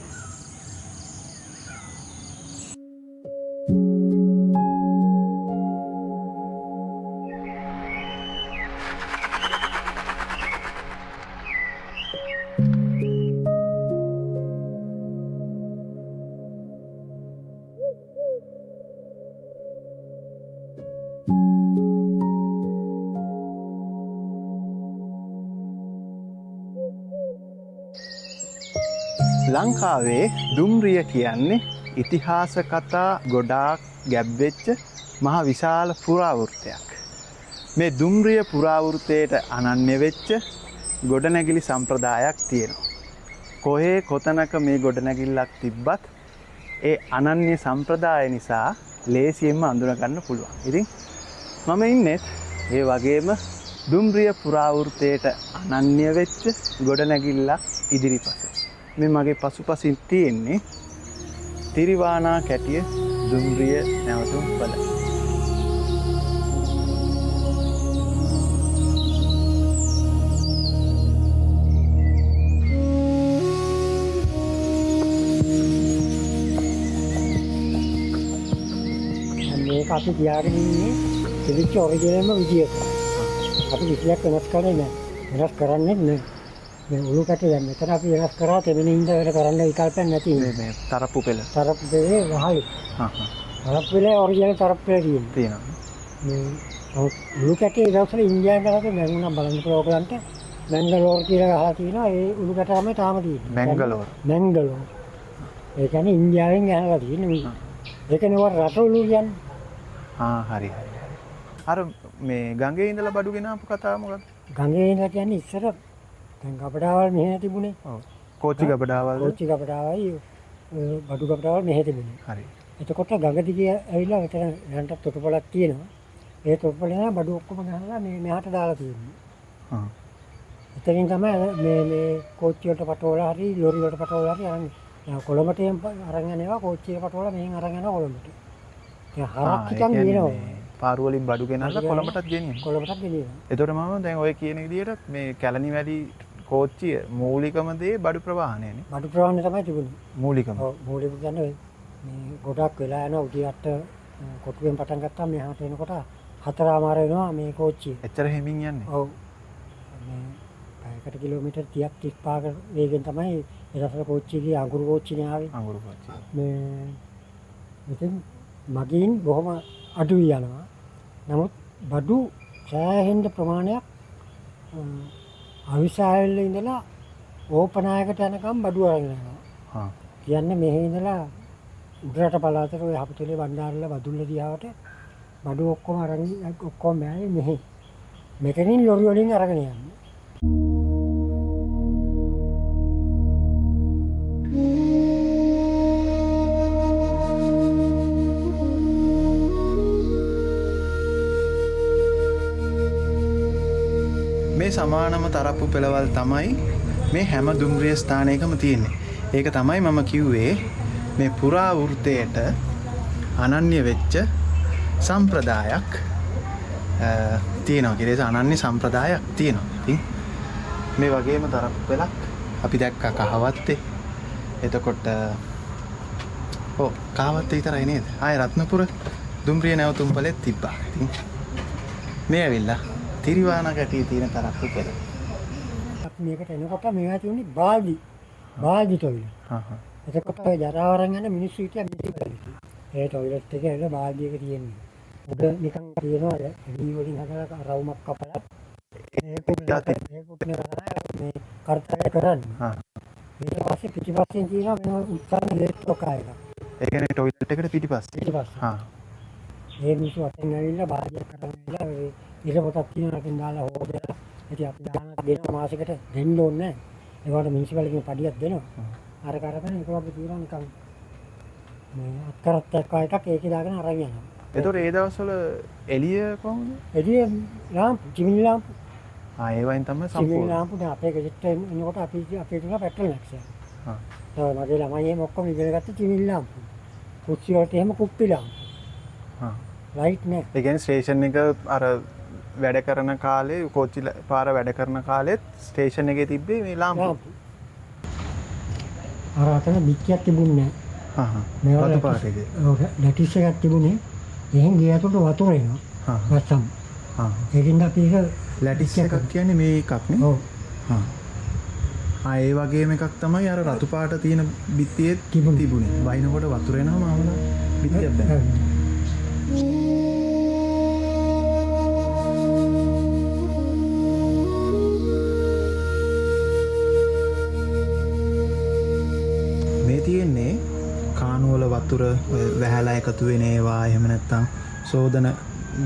ලංකාවේ දුම්රිය කියන්නේ ඉතිහාස කතා ගොඩාක් ගැබ්වෙච්ච මහ විශාල පුරාවෘත්තයක්. මේ දුම්රිය පුරාවෘත්තයට අනන්‍ය වෙච්ච ගොඩනැගිලි සම්ප්‍රදායක් තියෙනවා. කොහේ කොතනක මේ ගොඩනැගිල්ලක් තිබ්බත් ඒ අනන්‍ය සම්ප්‍රදාය නිසා ලේසියෙන්ම අඳුනගන්න පුළුවන්. ඉතින් මම ඉන්නේ ඒ වගේම දුම්රිය පුරාවෘත්තයට අනන්‍ය වෙච්ච ගොඩනැගිල්ලක් ඉදිරිපස. මේ මගේ පසුපසින් තියෙන්නේ තිරිවානා කැටිය දුම්රිය නැවතුම් වල. මේක අපි තියාගෙන ඉන්නේ තිබිච්ච ඔරිජිනල්ම විදියට. අපි කිසියක් වෙනස් කරන්නේ නැහැ. වෙනස් කරන්නේ නැහැ. මේ උණු කැටේ දැන් මෙතන අපි වෙනස් කරා තෙමෙනින් ඉඳ වෙන කරන්න විකල්පයක් නැති මේ තරප්පු පෙළ. තරප්පු පෙළේ වහලු. තරප්පු පෙළේ ඔරිජිනල් තරප්පු පෙළ තියෙනවා. මේ උණු කැටේ දවසට ඉන්දියාවෙන් කරලා මම බලන්න ප්‍රෝග්‍රෑම් එක මැංගලෝර් කියලා ගහලා තියෙනවා. ඒ උණු කැට තමයි තාම තියෙන්නේ. මැංගලෝර්. ඒ කියන්නේ ඉන්දියාවෙන් ගෙනලා තියෙන්නේ. ඒකනේ වර රටවලු කියන්නේ. හරි. අර මේ ගඟේ ඉඳලා බඩු ගෙනාපු කතාව මොකක්ද? ගඟේ ඉඳලා කියන්නේ ඉස්සර දැන් ගබඩාවල් මෙහෙ තිබුණේ. ඔව්. කෝච්චි ගබඩාවල්. කෝච්චි ගබඩාවයි බඩු ගබඩාවල් මෙහෙ තිබුණේ. හරි. එතකොට ගඟ දිගේ ඇවිල්ලා මෙතන යන්ට තොටුපළක් තියෙනවා. ඒ තොටුපළේ නා බඩු ඔක්කොම ගහලා මේ මෙහාට දාලා තියෙනවා. එතනින් තමයි මේ කෝච්චි වලට පටවලා හරි ලොරි වලට පටවලා හරි අරන් කොළඹට අරන් යනවා. කෝච්චියට පටවලා මෙහෙන් අරන් යනවා කොළඹට. ඒ හරක් ටිකක් ගිනනවා. පාරු වලින් බඩු ගෙනල්ලා කොළඹටත් ගෙනියනවා. කොළඹටත් ගෙනියනවා. එතකොට මම දැන් ඔය කියන විදිහට මේ කැලණි වැලි කෝච්චිය මූලිකම දේ බඩු ප්‍රවාහනයනේ. බඩු ප්‍රවාහනය තමයි තිබුණේ. මූලිකම. ඔව් මූලික කියන්නේ මේ ගොඩක් වෙලා යනවා උදේට කොටුවෙන් පටන් ගත්තාම මෙහාට එනකොට 4:00 වෙනවා මේ කෝච්චිය. එච්චර හිමින් යන්නේ. ඔව්. මේ පැයකට කිලෝමීටර් 30ක් 35ක වේගෙන් තමයි එදසල කෝච්චිය ගියේ අඟුරු කෝච්චිනේ ආවේ. අඟුරු කෝච්චිය. මේ ඉතින් මගින් බොහොම අඩුයි යනවා. නමුත් බඩු සෑහෙන ප්‍රමාණයක් අවිසාවල ඉඳලා ඕපනායකට යනකම් බඩු අරගෙන යනවා. හා. කියන්නේ මෙහි ඉඳලා උඩරට පළාතට ඔය හපුතලේ බණ්ඩාරල බදුල්ල දිහාට බඩු ඔක්කොම අරන් ඔක්කොම යන්නේ මෙහි. මෙතනින් ලොරි වලින් අරගෙන යන්නේ. මේ සමානම තරප්පු පෙළවල් තමයි මේ හැම දුම්රිය ස්ථානයකම තියෙන්නේ. ඒක තමයි මම කිව්වේ මේ පුරා වෘත්තයට අනන්‍ය වෙච්ච සම්ප්‍රදායක් තියෙනවා කියලා. අනන්‍ය සම්ප්‍රදායක් තියෙනවා. ඉතින් මේ වගේම තරප්පු පෙළක් අපි දැක්කා කහවත්තේ. එතකොට කහවත්තේ විතරයි නේද? ආයේ රත්නපුර දුම්රිය නැවතුම් පළෙත් තිබ්බා. ඉතින් මේ ඇවිල්ලා තිරිවාන ගැටියේ තියෙන තරප්පු පෙළ. අපි මේකට එනකොට මේවා තියුනේ බාල්දි ටොයිලට්. හා හා. එතකොට ඔය ජරාවරන් යන මිනිස්සු හිටියා මිනිස්සු. ඒ ටොයිලට් එකේ ඇවිල්ලා බාල්දියක තියෙන්නේ. උඩ නිකන් තියෙනවා ඇලි වලින් හදලා රවුමක් කපලා ඒකුත් මේ කර්තව්‍ය කරන්නේ. හා. ඊට පස්සේ පිටිපස්සෙන් තියෙනවා වෙන උත්සාහ ඉලෙක්ට්‍රොක එක. ඒ කියන්නේ ටොයිලට් එකට පිටිපස්සේ. හා. ඒ මිනිස්සු අතෙන් ඇවිල්ලා බාල්දියක් කරන් ඇවිල්ලා ඉර පොතක් තියෙනවා අතින් දාලා හොදලා. ඉතින් අපි දානක් දෙනවා මාසෙකට දෙන්න ඕනේ නැහැ. ඒකට මිනිස්පැලිටියෙන් පඩියක් දෙනවා. අර කරගෙන ඒක වගේ තියෙනවා නිකන් මේ අත්කරත්තක් එකක් ඒකේ දාගෙන අරන් යනවා. එතකොට ඒ දවස්වල එළිය කොහොමද? එළිය ලාම්පු චිමිනි ලාම්පු. ඒ වයින් තමයි චිමිනි සම්පූර්ණ. ලාම්පු දැන් අපේ ගෙදරට එනකොට අපි තුන පෙට්‍රල් නැක්සයක්. හා. ඒ මගේ ළමයි එහෙම ඔක්කොම ඉගෙන ගත්ත චිමිනි ලාම්පු. කුස්සිය වලට එහෙම කුප්පි ලාම්පු. හා. ලයිට් නෑ. ඒ කියන්නේ ස්ටේෂන් එක අර වැඩ කරන කාලේ කෝච්චි පාර වැඩ කරන කාලෙත් ස්ටේෂන් එකේ තිබ්බේ මේ ලාම්පු. අර අතන බික්කියක් තිබුණේ නෑ. හා හා. මේවා රතු පාටේද? ඔව් ලැටිස් එකක් තිබුණේ. එහෙන් ගියතට වතුර එනවා. හා. වස්සම්. හා. ඒකින්ද අපි ඒක ලැටිස් එකක් කියන්නේ මේ එකක් නේ? ඔව් හා. ඒ වගේම එකක් තමයි අර රතු පාට තියෙන බිත්තියේ තිබුණේ. වයින්කොට වතුර එනවාම ආවම බිත්තියක් බෑ. මේ තියෙන්නේ කානුවල වතුර වැහැලා එකතු වෙන ඒවා එහෙම නැත්නම් සෝදන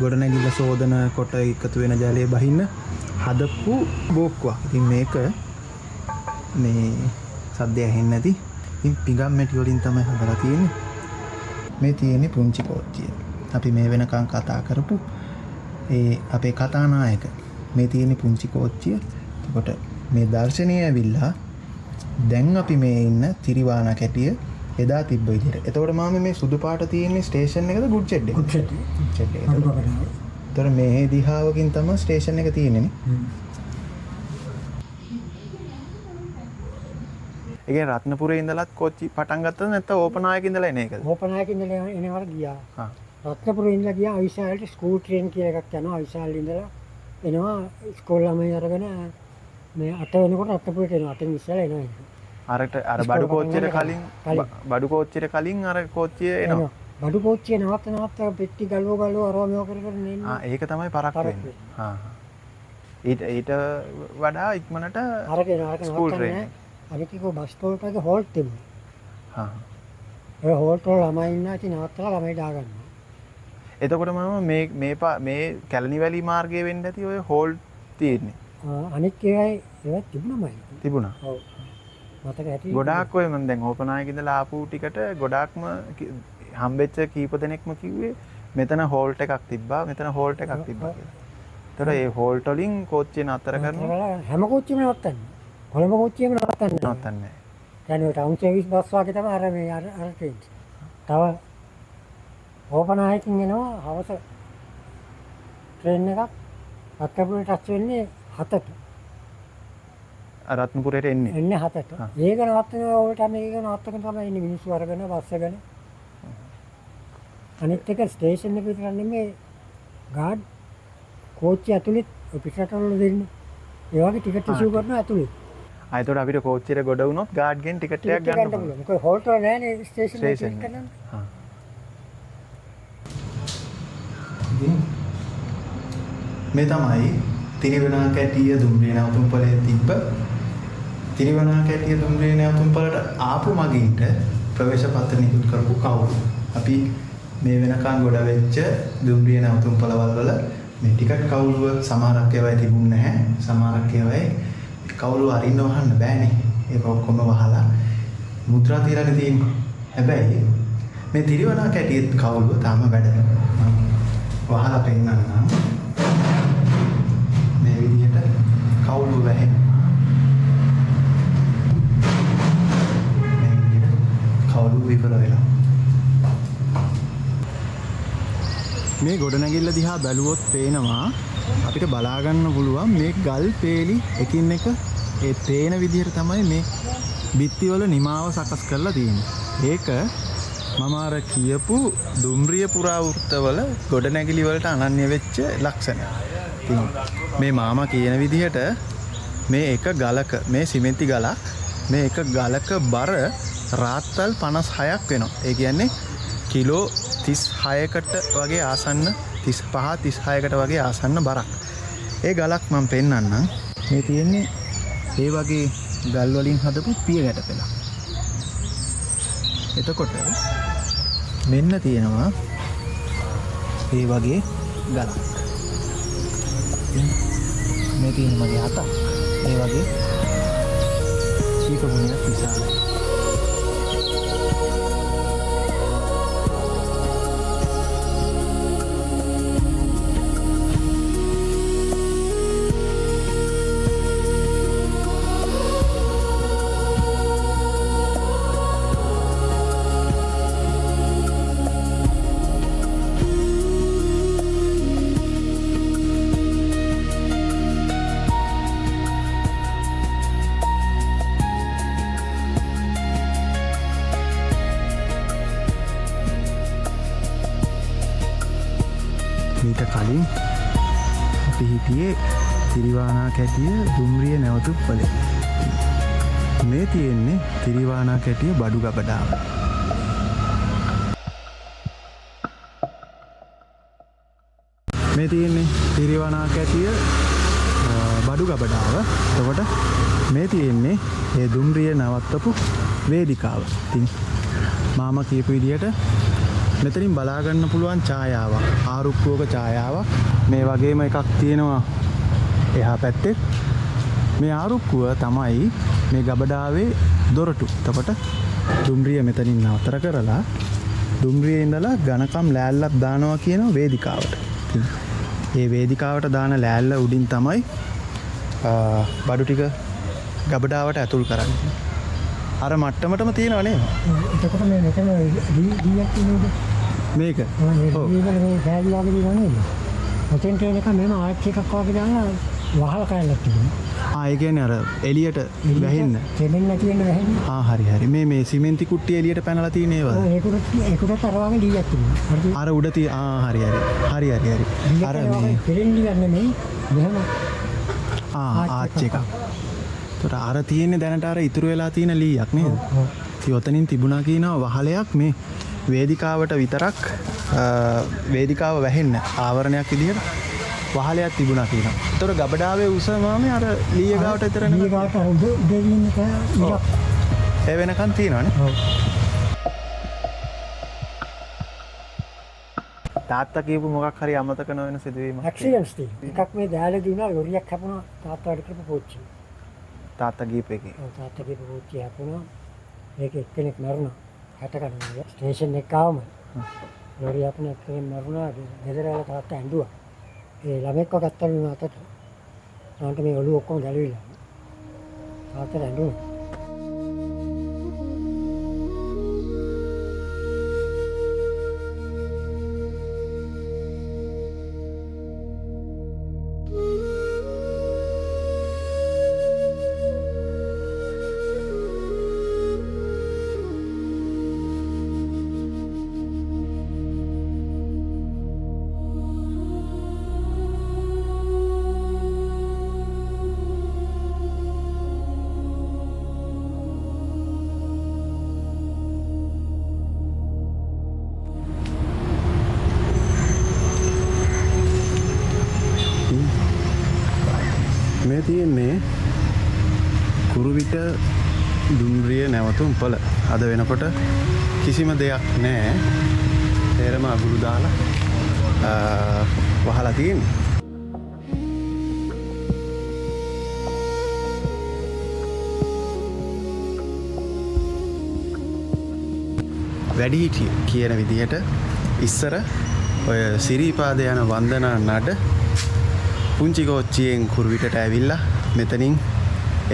ගොඩනැගිල්ල සෝදන කොට එකතු වෙන ජලය බහින්න හදපු බෝක්කුවක්. ඉතින් මේක මේ සද්දය ඇහෙන්නේ නැති ඉතින් පිඟම් මැටි වලින් තමයි හදලා තියෙන්නේ. මේ තියෙන්නේ පුංචි කෝච්චිය. අපි මේ වෙනකන් කතා කරපු ඒ අපේ කතානායක. මේ තියෙන්නේ පුංචි කෝච්චිය. එතකොට මේ දර්ශනීය ඇවිල්ලා දැන් අපි මේ ඉන්න තිරිවාන කැටිය එදා තිබ්බ විදිහට. එතකොට මාම මේ සුදු පාට තියෙන්නේ ස්ටේෂන් එකද ගුඩ් ෂෙඩ් එක? ගුඩ් ෂෙඩ් එක. ගුඩ් ෂෙඩ් එක. එතකොට මේ දිහාවකින් තමයි ස්ටේෂන් එක තියෙන්නේ නේ. ඒ කියන්නේ රත්නපුරේ ඉඳලත් කෝච්චි පටන් ගත්තද නැත්නම් ඕපනායක ඉඳලා එන එකද? ඕපනායක ඉඳලා එනවට ගියා. හා. රත්නපුරේ ඉඳලා ගියා අවිශාලට ස්කූල් ට්‍රේන් කියලා එකක් යනවා. අවිශාල ඉඳලා එනවා ඉස්කෝල ළමයි අරගෙන මේ 8 වෙනකොට රත්නපුරට එනවා. 8 ඉස්සෙල්ලා එනවා. අරට අර බඩු කෝච්චියට කලින් බඩු කෝච්චියට කලින් අර කෝච්චිය එනවා. බඩු කෝච්චිය නවත්ත පෙට්ටි ගලව අරව මේව කර කර එන්නේ. ඒක තමයි පරක් වෙන්නේ. හා. ඊට වඩා ඉක්මනට අරගෙන ස්කූල් ට්‍රේන්. අර කිව්ව බස් ස්ටෝප් එකේ හෝල්ට් තිබුණා. හා. ඒ හෝල්ට් වල ළමයි ඉන්නා ඉතින් නවත්තලා ළමයි දාගන්නවා. එතකොට මම මේ කැලණි වැලි මාර්ගයේ වෙන්න ඇති ඔය හෝල්ට් තියෙන්නේ. අනිත් ඒවා තිබුණාමයි. තිබුණා. ඔව්. මතක ඇති. ගොඩාක් ඔය මම දැන් ඕපනායක ඉඳලා ආපු ටිකට ගොඩාක්ම හම්බෙච්ච කීප දෙනෙක්ම කිව්වේ මෙතන හෝල්ට් එකක් තිබ්බා මෙතන හෝල්ට් එකක් තිබ්බා කියලා. ඒතර ඒ හෝල්ට් වලින් කෝච්චිය නතර කරනවා. හැම කෝච්චියම නවත්තන්නේ. කොළඹ කෝච්චියම නවත්තන්නේ. නවත්තන්නේ. දැන් ඔය ටවුන් සර්විස් බස් වගේ තමයි අර මේ අර ට්‍රේන්. තව ඕපනායකින් එනවා හවස ට්‍රේන් එකක් රත්නපුරේ ටච් වෙන්නේ 7ට. රත්නපුරේට එන්නේ. එන්නේ 7ට. ඒක නවත්තන ඕල්ට මේක නවත්තගෙන තමයි ඉන්නේ මිනිස්සු අරගෙන බස් එකගෙන. අනිත් එක ස්ටේෂන් එක විතර නෙමෙයි ගාඩ් කෝච්චිය ඇතුළේ පිටරටවල දෙන්නේ. ඒ වගේ ටිකට් ඉෂුව කරනවා ඇතුළේ. අයතොට අපිට කෝච්චියට ගොඩ වුණොත් ගාඩ්ගෙන් ටිකට් එකක් ගන්න පුළුවන්. මොකද හෝල්ට් වල නෑනේ ස්ටේෂන් එක ක්ලික් කරන්න. මේ තමයි තිරිවනා කැටිය දුම්රිය නැවතුම්පලේ තිබ්බ තිරිවනා කැටිය දුම්රිය නැවතුම්පලට ආපු මගින්ට ප්‍රවේශ පත්‍ර නිකුත් කරපු කවුරු. අපි මේ වෙනකන් ගොඩ වෙච්ච දුම්රිය නැවතුම්පලවල් වල මේ ටිකට් කවුළුව සමහරක් ඒවායි තිබුණ නැහැ. සමහරක් ඒවායි කවුළුව අරින්න වහන්න බෑනේ. ඒක ඔක්කොම වහලා මුද්‍රා තියලානේ තියෙන්නේ. හැබැයි මේ තිරිවනා කැටිය කවුළුව තාම වැඩ. වහලා පෙන්නන්නම්. මේ විදිහට කවුළුව වැහෙනවා. මේ විදිහට කවුළුව විපර වෙනවා. මේ ගොඩනැගිල්ල දිහා බැලුවොත් පේනවා අපිට බලා ගන්න පුළුවන් මේ ගල් පේලි එකින් එක ඒ පේන විදිහට තමයි මේ බිත්තිවල නිමාව සකස් කරලා තියෙන්නේ. ඒක මම අර කියපු දුම්රිය පුරාවෘත්තවල ගොඩනැගිලි වලට අනන්‍ය වෙච්ච ලක්ෂණය. මේ මාමා කියන විදිහට මේ එක ගලක මේ සිමෙන්ති ගලක් මේ එක ගලක බර රාත්තල් 56ක් වෙනවා. ඒ කියන්නේ කිලෝ 36කට වගේ ආසන්න 35 36කට වගේ ආසන්න බරක්. ඒ ගලක් මම පෙන්නන්නම්. මේ තියෙන්නේ ඒ වගේ ගල් වලින් හදපු පිය ගැට පෙළක්. එතකොට මෙන්න තියෙනවා ඒ වගේ ගලක්. මේ තියෙන මගේ අතක් ඒ වගේ සීක ගුණයක් විශාලයි. මීට කලින් අපි හිටියේ තිරිවානා කැටිය දුම්රිය නැවතුම්පලේ. මේ තියෙන්නේ තිරිවානා කැටිය බඩු ගබඩාව. මේ තියෙන්නේ තිරිවානා කැටිය බඩු ගබඩාව. එතකොට මේ තියෙන්නේ ඒ දුම්රිය නවත්තපු වේදිකාව. ඉතින් මාමා කියපු විදියට මෙතනින් බලා ගන්න පුළුවන් ඡායාවක් ආරුක්කුවක ඡායාවක් මේ වගේම එකක් තියෙනවා එහා පැත්තේ. මේ ආරුක්කුව තමයි මේ ගබඩාවේ දොරටු. එතකොට දුම්රිය මෙතනින් නතර කරලා දුම්රියේ ඉඳලා ඝනකම් ලෑල්ලක් දානවා කියන වේදිකාවට. මේ වේදිකාවට දාන ලෑල්ල උඩින් තමයි බඩු ටික ගබඩාවට ඇතුල් කරන්නේ. අර මට්ටමටම තියෙනව නේද? එතකොට මේ මෙතන දීයක් තියෙනවද? මේක. ඔව්. මේ බෑග් වගේ දිනව නේද? ඔතෙන් තියෙන එක මෙම ආච්චි එකක් වගේ දාලා වහලා කයලක් තිබුණා. ඒ කියන්නේ අර එළියට වැහෙන්න. දෙමෙන්න තියෙන වැහෙන්න. හරි හරි. මේ සිමෙන්ති කුට්ටිය එළියට පැනලා තියෙන ඒවා. ඒකට අර වගේ දීයක් තිබුණා. අර උඩ තියෙන හරි හරි. අර මේ දෙන්නේ නෙමෙයි මෙහෙම ආච්චි එකක්. ඒතර අර තියෙන්නේ දැනට අර ඉතුරු වෙලා තියෙන ලීයක් නේද? ඉතින් ඔතනින් තිබුණා කියනවා වහලයක් මේ වේදිකාවට විතරක් වේදිකාව වැහෙන්න ආවරණයක් විදිහට වහලයක් තිබුණා කියනවා. ඒතර ගබඩාවේ උසම අර ලීය ගාවට විතර නේ. ලීය ගාවට දෙවින්න එක ඒ වෙනකන් තියෙනවනේ. ඔව්. තාත්තා කියපු මොකක් හරි අමතක නොවන සිදුවීමක්. ඇක්සිඩන්ට්ස් තියෙනවා. එකක් මේ දැහැලේ දුනා ලොරියක් කැපුණා තාත්තාට කරපු පෝච්චි. තාත්තා ගියපු එකේ. ඔව් තාත්තා ගියපු පෝච්චි හැපුණා. ඒක එක්කෙනෙක් මරුණා. 60 කඩනවා. ස්ටේෂන් එක ආවම ලොරිය අපේ එක්කෙනෙක් මරුණා. ගෙදර වල තාත්තා ඇඬුවා. ඒ ළමෙක්ව ගත්තලු අතට. තාන්ට මේ ඔළුව ඔක්කොම ගැලවිලා. තාත්තා ඇඬුවා. තියෙන්නේ කුරුවිට දුම්රිය නැවතුම් පොළ. අද වෙනකොට කිසිම දෙයක් නැහැ. තේරම අගුරු දාලා වහලා තියෙන්නේ. වැඩිහිටිය කියන විදිහට ඉස්සර ඔය සිරිපාද යන වන්දනා නඩ පුංචි කෝච්චියෙන් කුරුවිටට ඇවිල්ලා මෙතනින්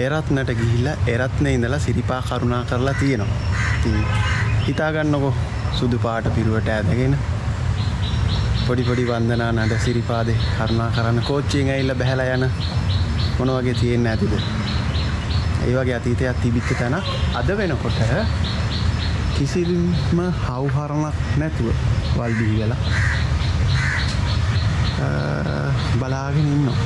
එරත්නට ගිහිල්ලා එරත්නේ ඉඳලා සිරිපා කරුණා කරලා තියෙනවා. ඉතින් හිතා ගන්නකො සුදු පාට පිරුවට ඇදගෙන පොඩි පොඩි වන්දනා නඩ සිරිපාදේ කරුණා කරන කෝච්චියෙන් ඇවිල්ලා බහැලා යන මොන වගේ තියෙන්නේ නැතිද? ඒ වගේ අතීතයක් තිබිච්ච තැන අද වෙනකොට කිසිම හවුහරණක් නැතුව වල් බිහිවලා බලාගෙන ඉන්නවා.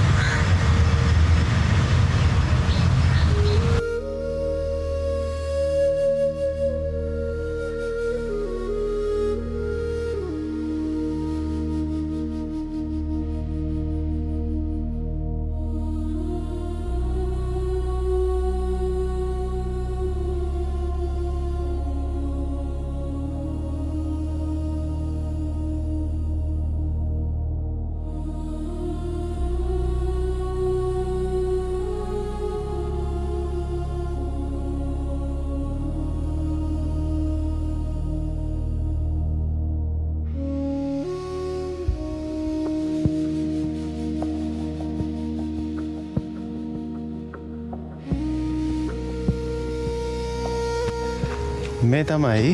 මේ තමයි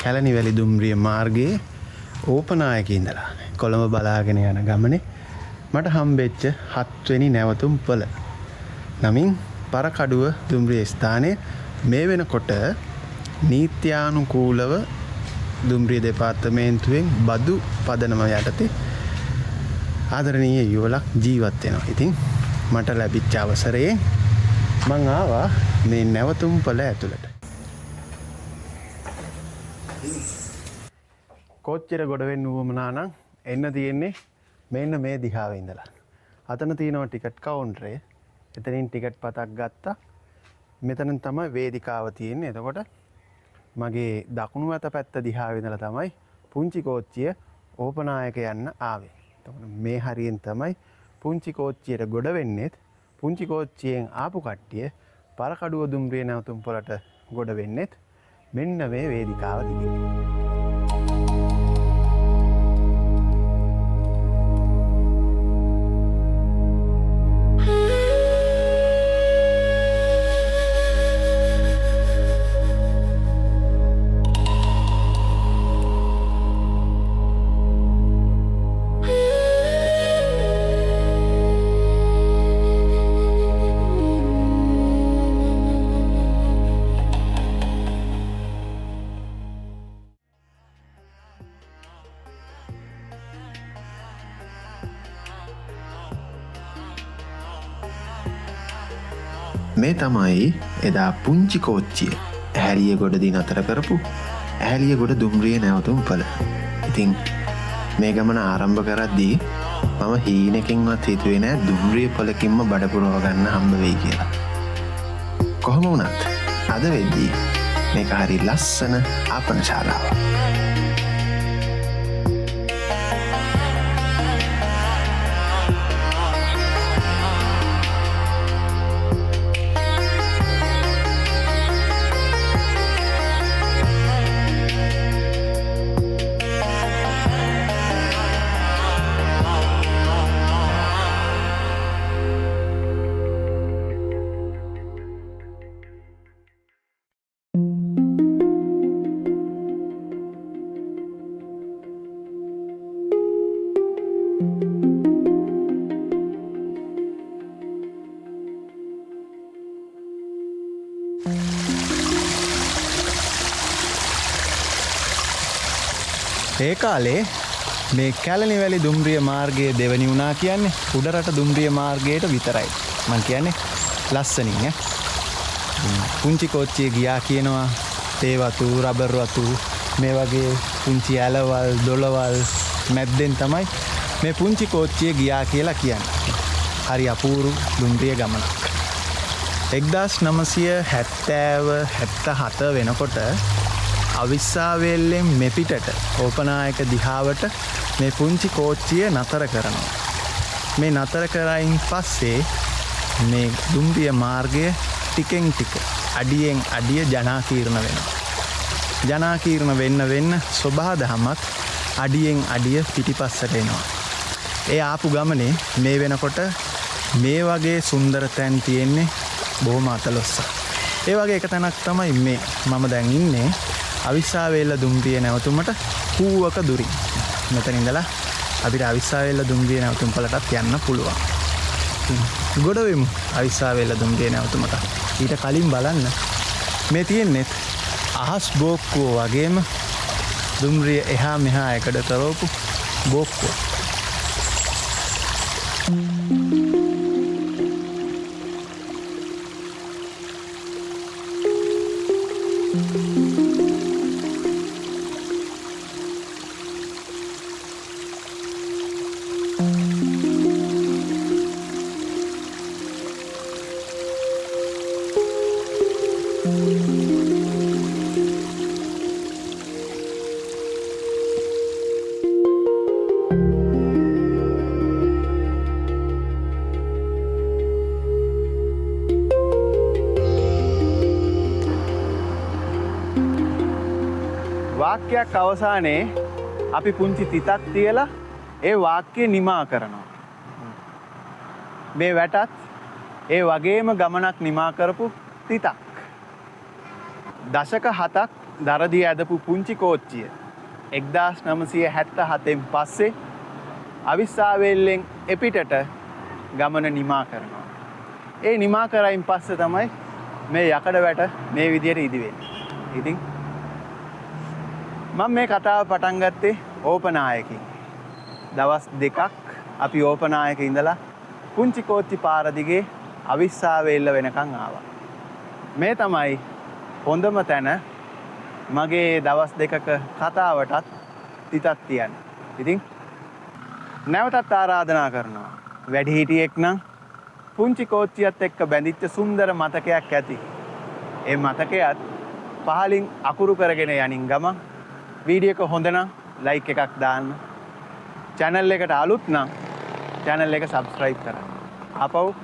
කැලණිවැලි දුම්රිය මාර්ගයේ ඕපනායක ඉඳලා කොළඹ බලාගෙන යන ගමනේ මට හම්බෙච්ච 7 වෙනි නැවතුම් පොළ. නමින් පරකඩුව දුම්රිය ස්ථානයේ මේ වෙනකොට නීත්‍යානුකූලව දුම්රිය දෙපාර්තමේන්තුවෙන් බදු පදනම යටතේ ආදරණීය යුවලක් ජීවත් වෙනවා. ඉතින් මට ලැබිච්ච අවසරයෙන් මං ආවා මේ නැවතුම් පොළ ඇතුළට. කෝච්චියට ගොඩ වෙන්න උවමනා නම් එන්න තියෙන්නේ මෙන්න මේ දිහාවේ ඉඳලා. අතන තියෙනවා ටිකට් කවුන්ටරේ. එතනින් ටිකට් පතක් ගත්තා. මෙතන තමයි වේදිකාව තියෙන්නේ. එතකොට මගේ දකුණු අත පැත්ත දිහාවේ ඉඳලා තමයි පුංචි කෝච්චිය ඕපනායක යන්න ආවේ. එතකොට මේ හරියෙන් තමයි පුංචි කෝච්චියට ගොඩ වෙන්නේත් පුංචි කෝච්චියෙන් ආපු කට්ටිය පරකඩුව දුම්රිය නැවතුම් පොළට ගොඩ වෙන්නේත් මෙන්න මේ වේදිකාව දිගේ. මේ තමයි එදා පුංචි කෝච්චිය ඇහැලිය ගොඩදී නතර කරපු ඇහැලිය ගොඩ දුම්රිය නැවතුම් පොළ. ඉතින් මේ ගමන ආරම්භ කරද්දී මම හීනකින්වත් හිතුවේ නෑ දුම්රිය පොළකින්ම බඩ පුරව ගන්න හම්බ වෙයි කියලා. කොහොම වුණත් අද වෙද්දී මේක හරි ලස්සන ආපන ශාලාවක්. ඒ කාලේ මේ කැලණිවැලි දුම්රිය මාර්ගයේ දෙවනි වුණා කියන්නේ උඩරට දුම්රිය මාර්ගයට විතරයි. මං කියන්නේ ලස්සනින් ඈ. පුංචි කෝච්චිය ගියා කියනවා තේ වතු, රබර් වතු මේ වගේ පුංචි ඇලවල්, දොළවල් මැද්දෙන් තමයි මේ පුංචි කෝච්චිය ගියා කියලා කියන්නේ. හරි අපූරු දුම්රිය ගමනක්. 1977 වෙනකොට අවිස්සාවේල්ලෙන් මෙපිටට ඕපනායක දිහාවට මේ පුංචි කෝච්චිය නතර කරනවා. මේ නතර කරයින් පස්සේ මේ දුම්රිය මාර්ගය ටිකෙන් ටික අඩියෙන් අඩිය ජනාකීර්ණ වෙනවා. ජනාකීර්ණ වෙන්න සොබා දහමත් අඩියෙන් අඩිය පිටිපස්සට එනවා. ඒ ආපු ගමනේ මේ වෙනකොට මේ වගේ සුන්දර තැන් තියෙන්නේ බොහොම අතලොස්සක්. ඒ වගේ එක තැනක් තමයි මේ මම දැන් ඉන්නේ අවිස්සාවේල්ල දුම්රිය නැවතුමට හූවක දුරින්. මෙතන ඉඳලා අපිට අවිස්සාවේල්ල දුම්රිය නැවතුම්පලටත් යන්න පුළුවන්. ගොඩ වෙමු අවිස්සාවේල්ල දුම්රිය නැවතුමට. ඊට කලින් බලන්න මේ තියෙන්නේ අහස් බෝක්කුව වගේම දුම්රිය එහා මෙහා එකට කරවපු බෝක්කුව. වාක්‍යයක් අවසානයේ අපි පුංචි තිතක් තියලා ඒ වාක්‍ය නිමා කරනවා. මේ වැටත් ඒ වගේම ගමනක් නිමා කරපු තිතක්. දශක 7ක් දරදී ඇදපු පුංචි කෝච්චිය 1977න් පස්සේ අවිස්සාවේල්ලෙන් එපිටට ගමන නිමා කරනවා. ඒ නිමා කරයින් පස්සේ තමයි මේ යකඩ වැට මේ විදියට ඉදි වෙන්නේ. ඉතින් මම මේ කතාව පටන් ගත්තේ ඕපනායකින්. දවස් 2ක් අපි ඕපනායක ඉඳලා පුංචි කෝච්චි පාර දිගේ අවිස්සාවේල්ල වෙනකන් ආවා. මේ තමයි හොඳම තැන මගේ දවස් 2ක කතාවටත් තිතක් තියන්න. ඉතින් නැවතත් ආරාධනා කරනවා. වැඩිහිටියෙක් නම් පුංචි කෝච්චියත් එක්ක බැඳිච්ච සුන්දර මතකයක් ඇති. ඒ මතකයත් පහලින් අකුරු කරගෙන යනින් ගමන් වීඩියෝ එක හොඳ නම් ලයික් එකක් දාන්න. channel එකට අලුත් නම් channel එක subscribe කරන්න. අපව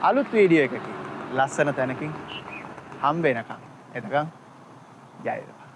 අලුත් වීඩියෝ එකකින් ලස්සන තැනකින් හම්බ වෙනකම්. එතකන් ජය වේවා.